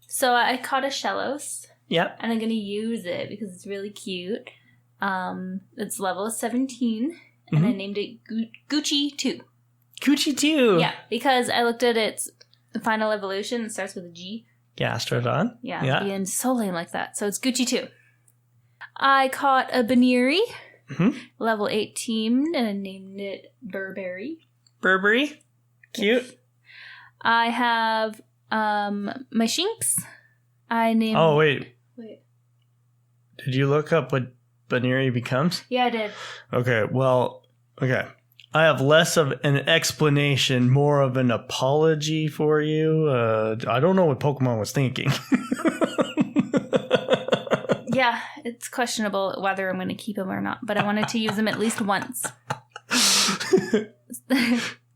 So I caught a Shellos. Yep. And I'm going to use it because it's really cute. It's level 17, and I named it Gucci 2. Gucci 2? Yeah, because I looked at its final evolution. It starts with a G. Gastrodon. Yeah. And so lame like that. So it's Gucci 2. I caught a Baneri, level 18, and I named it Burberry. Burberry? Cute. Yes. I have my Shinx. I named... Oh, wait. Did you look up what Baneri becomes? Yeah, I did. Okay, well, okay. I have less of an explanation, more of an apology for you. I don't know what Pokemon was thinking. Yeah, it's questionable whether I'm going to keep him or not, but I wanted to use him at least once.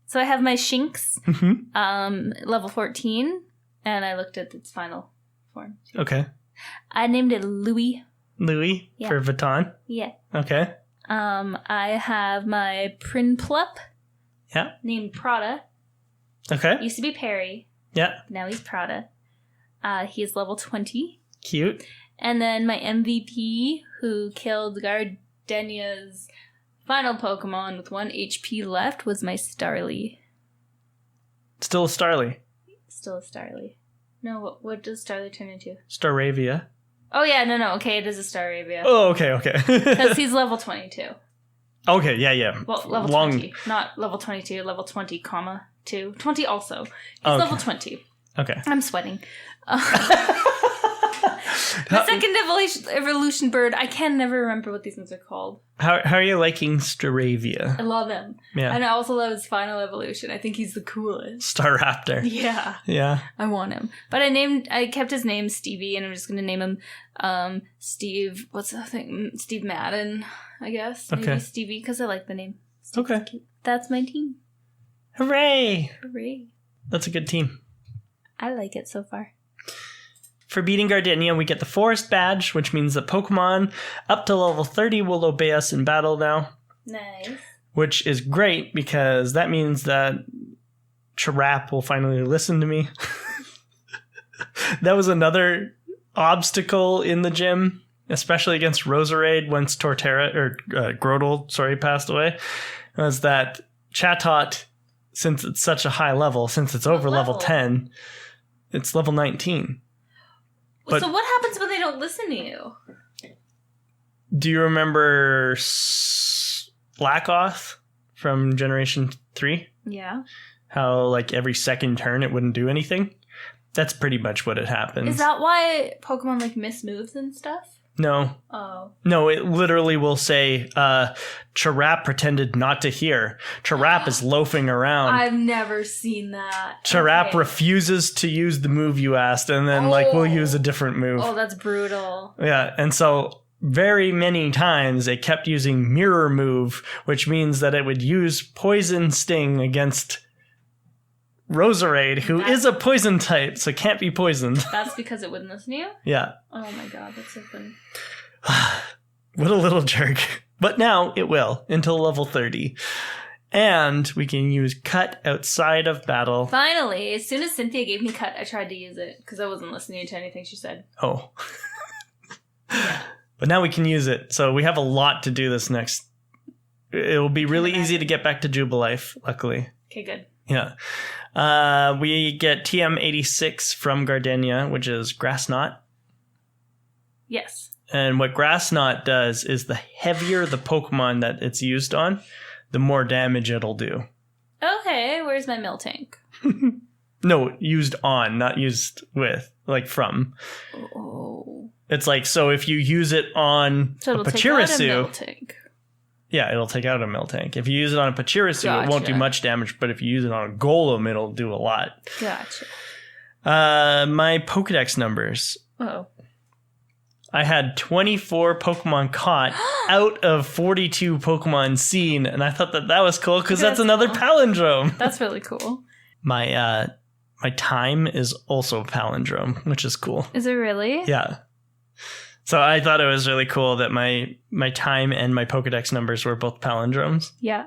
So I have my Shinx, level 14, and I looked at its final form. Okay. I named it Louis. Louis for Vuitton? Yeah. Okay. I have my Prinplup. Yeah. Named Prada. Okay. Used to be Perry. Yeah. Now he's Prada. He's level 20. Cute. And then my MVP, who killed Gardenia's final Pokemon with 1 HP left, was my Starly. Still a Starly. Still a Starly. No, what does Starly turn into? Staravia. Oh, yeah, no. Okay, it is a Staravia. Oh, okay. Because he's level 22. Okay, yeah. Well, level 20. Not level 22, level 20, comma, 2. 20 also. He's level 20. Okay. I'm sweating. The second evolution bird, I can never remember what these ones are called. How are you liking Staravia? I love him. Yeah. And I also love his final evolution. I think he's the coolest. Staraptor. Yeah. Yeah. I want him. But I kept his name Stevie, and I'm just going to name him Steve, what's the thing? Steve Madden, I guess. Maybe Stevie, because I like the name. Steve's okay. Cute. That's my team. Hooray! Hooray. That's a good team. I like it so far. For beating Gardenia, we get the Forest Badge, which means that Pokemon up to level 30 will obey us in battle now. Nice. Which is great, because that means that Chirap will finally listen to me. That was another obstacle in the gym, especially against Roserade once Grotle passed away, was that Chatot, since it's such a high level, since it's over level 10, it's level 19. But so what happens when they don't listen to you? Do you remember Blackoth from Generation 3? Yeah. How, like, every second turn it wouldn't do anything? That's pretty much what it happens. Is that why Pokemon, like, miss moves and stuff? No. Oh. No, it literally will say, Chirap pretended not to hear. Chirap is loafing around. I've never seen that. Chirap refuses to use the move you asked, and then, we'll use a different move. Oh, that's brutal. Yeah, and so very many times it kept using Mirror Move, which means that it would use Poison Sting against Roserade, who is a poison type, so can't be poisoned. That's because it wouldn't listen to you? Yeah. Oh my god, that's so funny. What a little jerk. But now it will, until level 30. And we can use Cut outside of battle. Finally, as soon as Cynthia gave me Cut, I tried to use it, because I wasn't listening to anything she said. Oh. Yeah. But now we can use it, so we have a lot to do this next. It will be really easy to get back to Jubilife, luckily. Okay, good. Yeah. We get TM86 from Gardenia, which is Grass Knot. Yes. And what Grass Knot does is the heavier the Pokemon that it's used on, the more damage it'll do. Okay, where's my Miltank? No, used on, not used with, like from. Oh. It's like, so if you use it on So a it'll take out a Pachirisu, Miltank. yeah, it'll take out a Miltank. If you use it on a Pachirisu, it won't do Gotcha. much damage, but if you use it on a Golem, it'll do a lot. Gotcha. My Pokedex numbers. Oh. I had 24 Pokemon caught out of 42 Pokemon seen, and I thought that was cool because that's another cool. palindrome. That's really cool. My time is also palindrome, which is cool. Is it really? Yeah. So I thought it was really cool that my time and my Pokedex numbers were both palindromes. Yeah.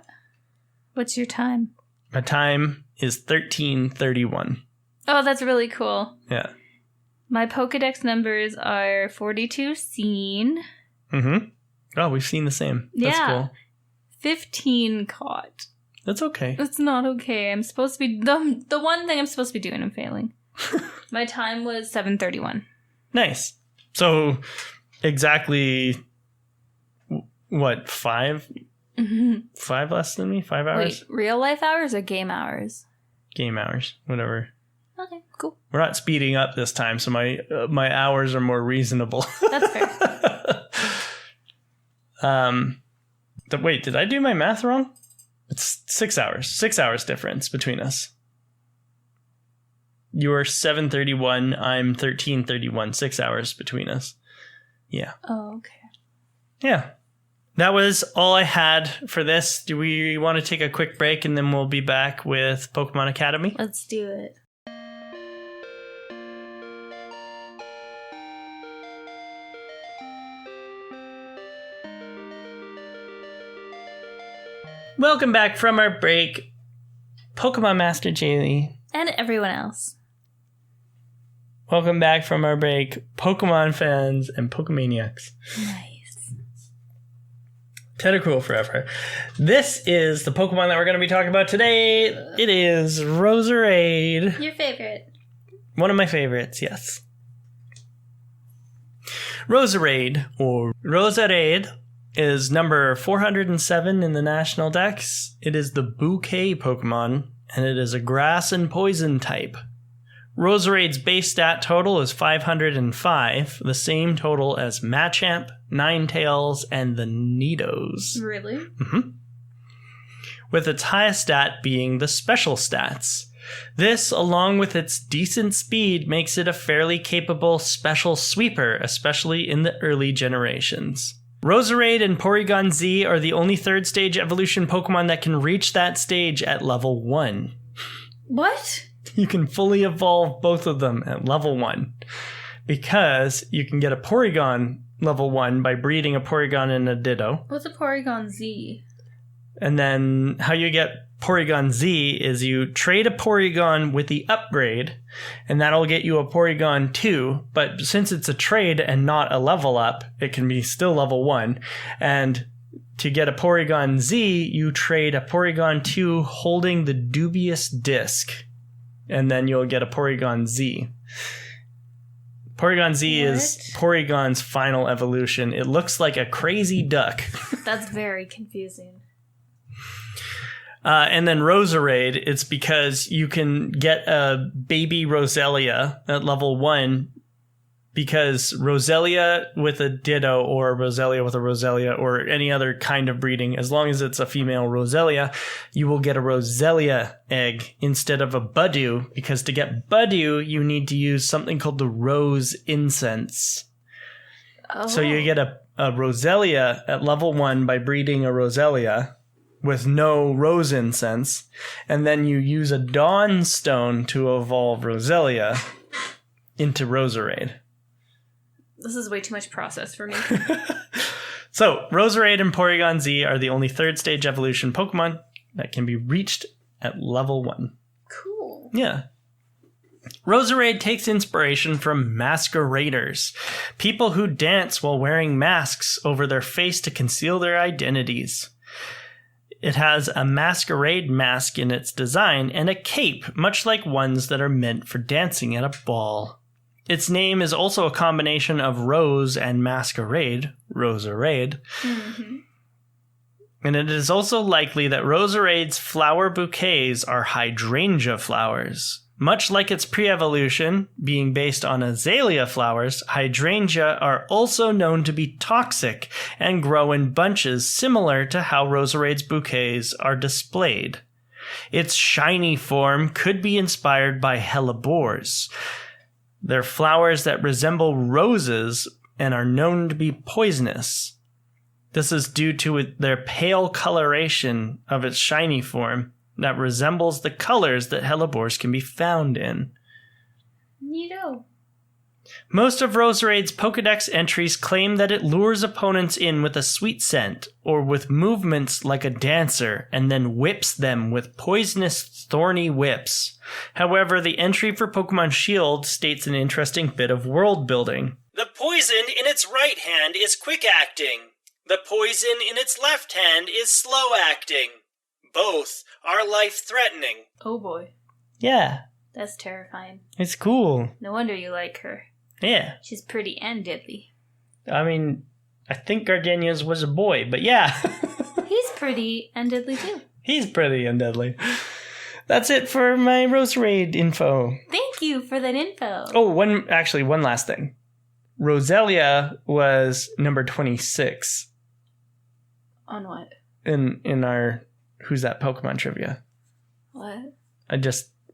What's your time? My time is 13:31. Oh, that's really cool. Yeah. My Pokedex numbers are 42 seen. Mm-hmm. Oh, we've seen the same. That's cool. 15 caught. That's okay. That's not okay. I'm supposed to be... The one thing I'm supposed to be doing, I'm failing. My time was 7:31. Nice. So, exactly, what, 5? 5 less than me? 5 hours? Wait, real life hours or game hours? Game hours, whatever. Okay, cool. We're not speeding up this time, so my hours are more reasonable. That's fair. Wait, did I do my math wrong? It's 6 hours. 6 hours difference between us. You're 7:31. I'm 13:31. 6 hours between us. Yeah. Oh, okay. Yeah. That was all I had for this. Do we want to take a quick break and then we'll be back with Pokemon Academy? Let's do it. Welcome back from our break. Pokemon Master Jaylee. And everyone else. Welcome back from our break, Pokemon fans and Pokemaniacs. Nice. Tentacruel forever. This is the Pokemon that we're going to be talking about today. It is Roserade. Your favorite. One of my favorites, yes. Roserade, or Roserade, is number 407 in the National Dex. It is the Bouquet Pokemon, and it is a grass and poison type. Roserade's base stat total is 505, the same total as Machamp, Ninetales, and the Nidos. Really? Mm-hmm. With its highest stat being the special stats. This, along with its decent speed, makes it a fairly capable special sweeper, especially in the early generations. Roserade and Porygon Z are the only third stage evolution Pokemon that can reach that stage at level 1. What? You can fully evolve both of them at level 1. Because you can get a Porygon level 1 by breeding a Porygon and a Ditto. What's a Porygon Z? And then how you get Porygon Z is you trade a Porygon with the upgrade, and that'll get you a Porygon 2, but since it's a trade and not a level up, it can be still level 1, and to get a Porygon Z, you trade a Porygon 2 holding the dubious disc, and then you'll get a Porygon Z. Porygon Z is Porygon's final evolution. It looks like a crazy duck. That's very confusing. And then Roserade, it's because you can get a baby Roselia at level 1 because Roselia with a Ditto or Roselia with a Roselia or any other kind of breeding, as long as it's a female Roselia, you will get a Roselia egg instead of a Budew, because to get Budew, you need to use something called the Rose Incense. Oh. So you get a Roselia at level 1 by breeding a Roselia with no rose incense, and then you use a Dawn Stone to evolve Roselia into Roserade. This is way too much process for me. So, Roserade and Porygon Z are the only third stage evolution Pokemon that can be reached at level 1. Cool. Yeah. Roserade takes inspiration from masqueraders, people who dance while wearing masks over their face to conceal their identities. It has a masquerade mask in its design and a cape, much like ones that are meant for dancing at a ball. Its name is also a combination of rose and masquerade, Roserade. Mm-hmm. And it is also likely that Roserade's flower bouquets are hydrangea flowers. Much like its pre-evolution, being based on azalea flowers, hydrangea are also known to be toxic and grow in bunches similar to how Roserade's bouquets are displayed. Its shiny form could be inspired by hellebores. They're flowers that resemble roses and are known to be poisonous. This is due to their pale coloration of its shiny form that resembles the colors that hellebores can be found in. Neato. Most of Roserade's Pokedex entries claim that it lures opponents in with a sweet scent or with movements like a dancer and then whips them with poisonous thorny whips. However, the entry for Pokemon Shield states an interesting bit of world building. The poison in its right hand is quick acting. The poison in its left hand is slow acting. Both are life-threatening. Oh boy. Yeah. That's terrifying. It's cool. No wonder you like her. Yeah. She's pretty and deadly. I mean, I think Gardenia's was a boy, but yeah. He's pretty and deadly too. He's pretty and deadly. That's it for my Roserade info. Thank you for that info. Oh, one last thing. Roselia was number 26. On what? In our Who's That Pokemon trivia. What?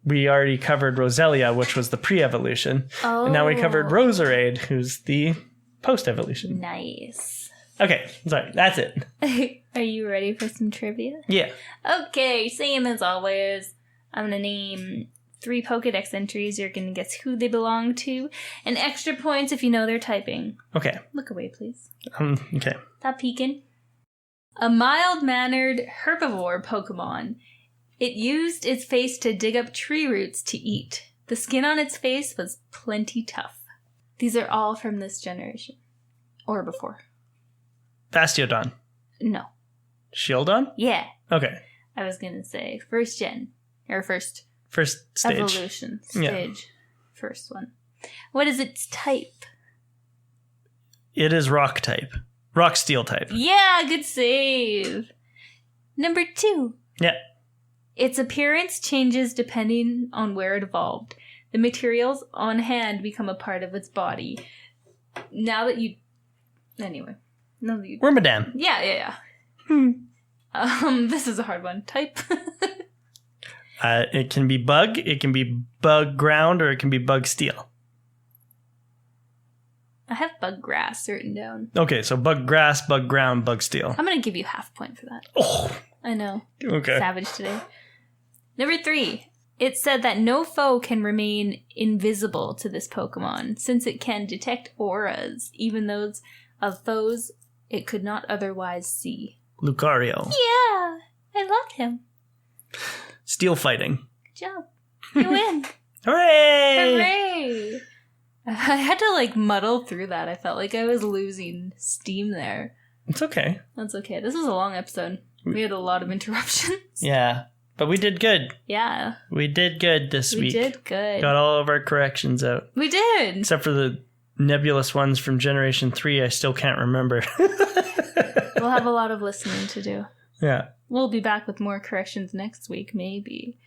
We already covered Roselia, which was the pre-evolution. Oh. And now we covered Roserade, who's the post-evolution. Nice. Okay, sorry, that's it. Are you ready for some trivia? Yeah. Okay, same as always. I'm going to name 3 Pokedex entries. You're going to guess who they belong to. And extra points if you know their typing. Okay. Look away, please. Okay. Stop peeking. A mild-mannered herbivore Pokemon. It used its face to dig up tree roots to eat. The skin on its face was plenty tough. These are all from this generation. Or before. Bastiodon. No. Shieldon? Yeah. Okay. I was going to say first gen. Or first stage. evolution stage. Yeah. First one. What is its type? It is rock type. Rock steel type. Yeah, good save. Number 2. Yeah. Its appearance changes depending on where it evolved. The materials on hand become a part of its body. Anyway. Wormadam. Yeah. This is a hard one. Type. It can be bug, it can be bug ground, or it can be bug steel. I have bug grass written down. Okay, so bug grass, bug ground, bug steel. I'm going to give you half point for that. Oh. I know. Okay. Savage today. Number 3. It said that no foe can remain invisible to this Pokemon, since it can detect auras, even those of foes it could not otherwise see. Lucario. Yeah, I love him. Steel fighting. Good job. You win. Hooray! Hooray! I had to muddle through that. I felt like I was losing steam there. It's okay. That's okay. This was a long episode. We had a lot of interruptions. Yeah, but we did good. Yeah. We did good this week. We did good. Got all of our corrections out. We did. Except for the nebulous ones from Generation 3 I still can't remember. We'll have a lot of listening to do. Yeah. We'll be back with more corrections next week, maybe.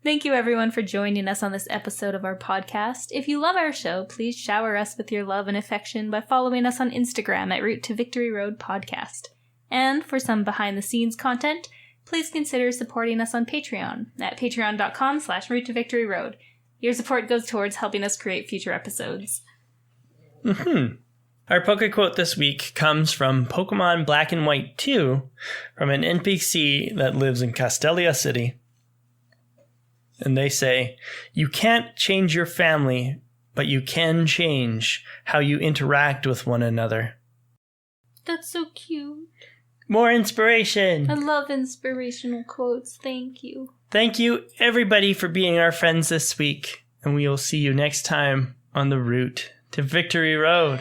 Thank you, everyone, for joining us on this episode of our podcast. If you love our show, please shower us with your love and affection by following us on Instagram at Route to Victory Road Podcast. And for some behind-the-scenes content, please consider supporting us on Patreon at patreon.com/Route to Victory Road. Your support goes towards helping us create future episodes. Our Poke Quote this week comes from Pokemon Black and White 2 from an NPC that lives in Castelia City. And they say, "You can't change your family, but you can change how you interact with one another." That's so cute. More inspiration. I love inspirational quotes. Thank you. Thank you, everybody, for being our friends this week. And we will see you next time on the Route to Victory Road.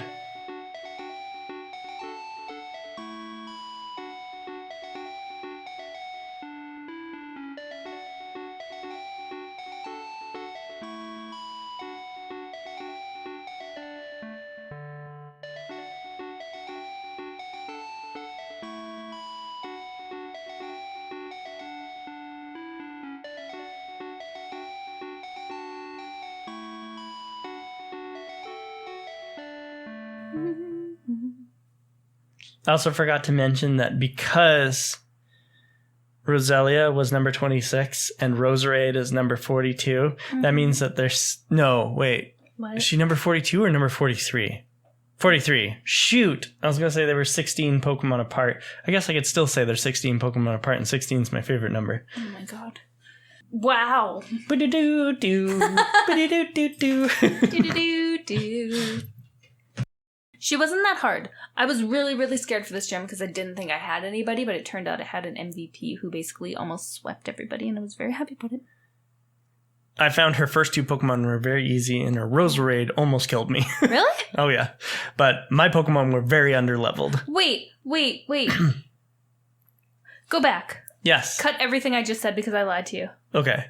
I also forgot to mention that because Roselia was number 26 and Roserade is number 42, that means that there's... No, wait. What? Is she number 42 or number 43? 43. Shoot. I was going to say they were 16 Pokemon apart. I guess I could still say they're 16 Pokemon apart, and 16 is my favorite number. Oh my god. Wow. Ba-do-do-do. Ba-do-do-do-do. Do-do-do-do. She wasn't that hard. I was really, really scared for this gym because I didn't think I had anybody, but it turned out I had an MVP who basically almost swept everybody, and I was very happy about it. I found her first 2 Pokemon were very easy, and her Roserade almost killed me. Really? Oh, yeah. But my Pokemon were very underleveled. Wait. Go back. Yes. Cut everything I just said because I lied to you. Okay.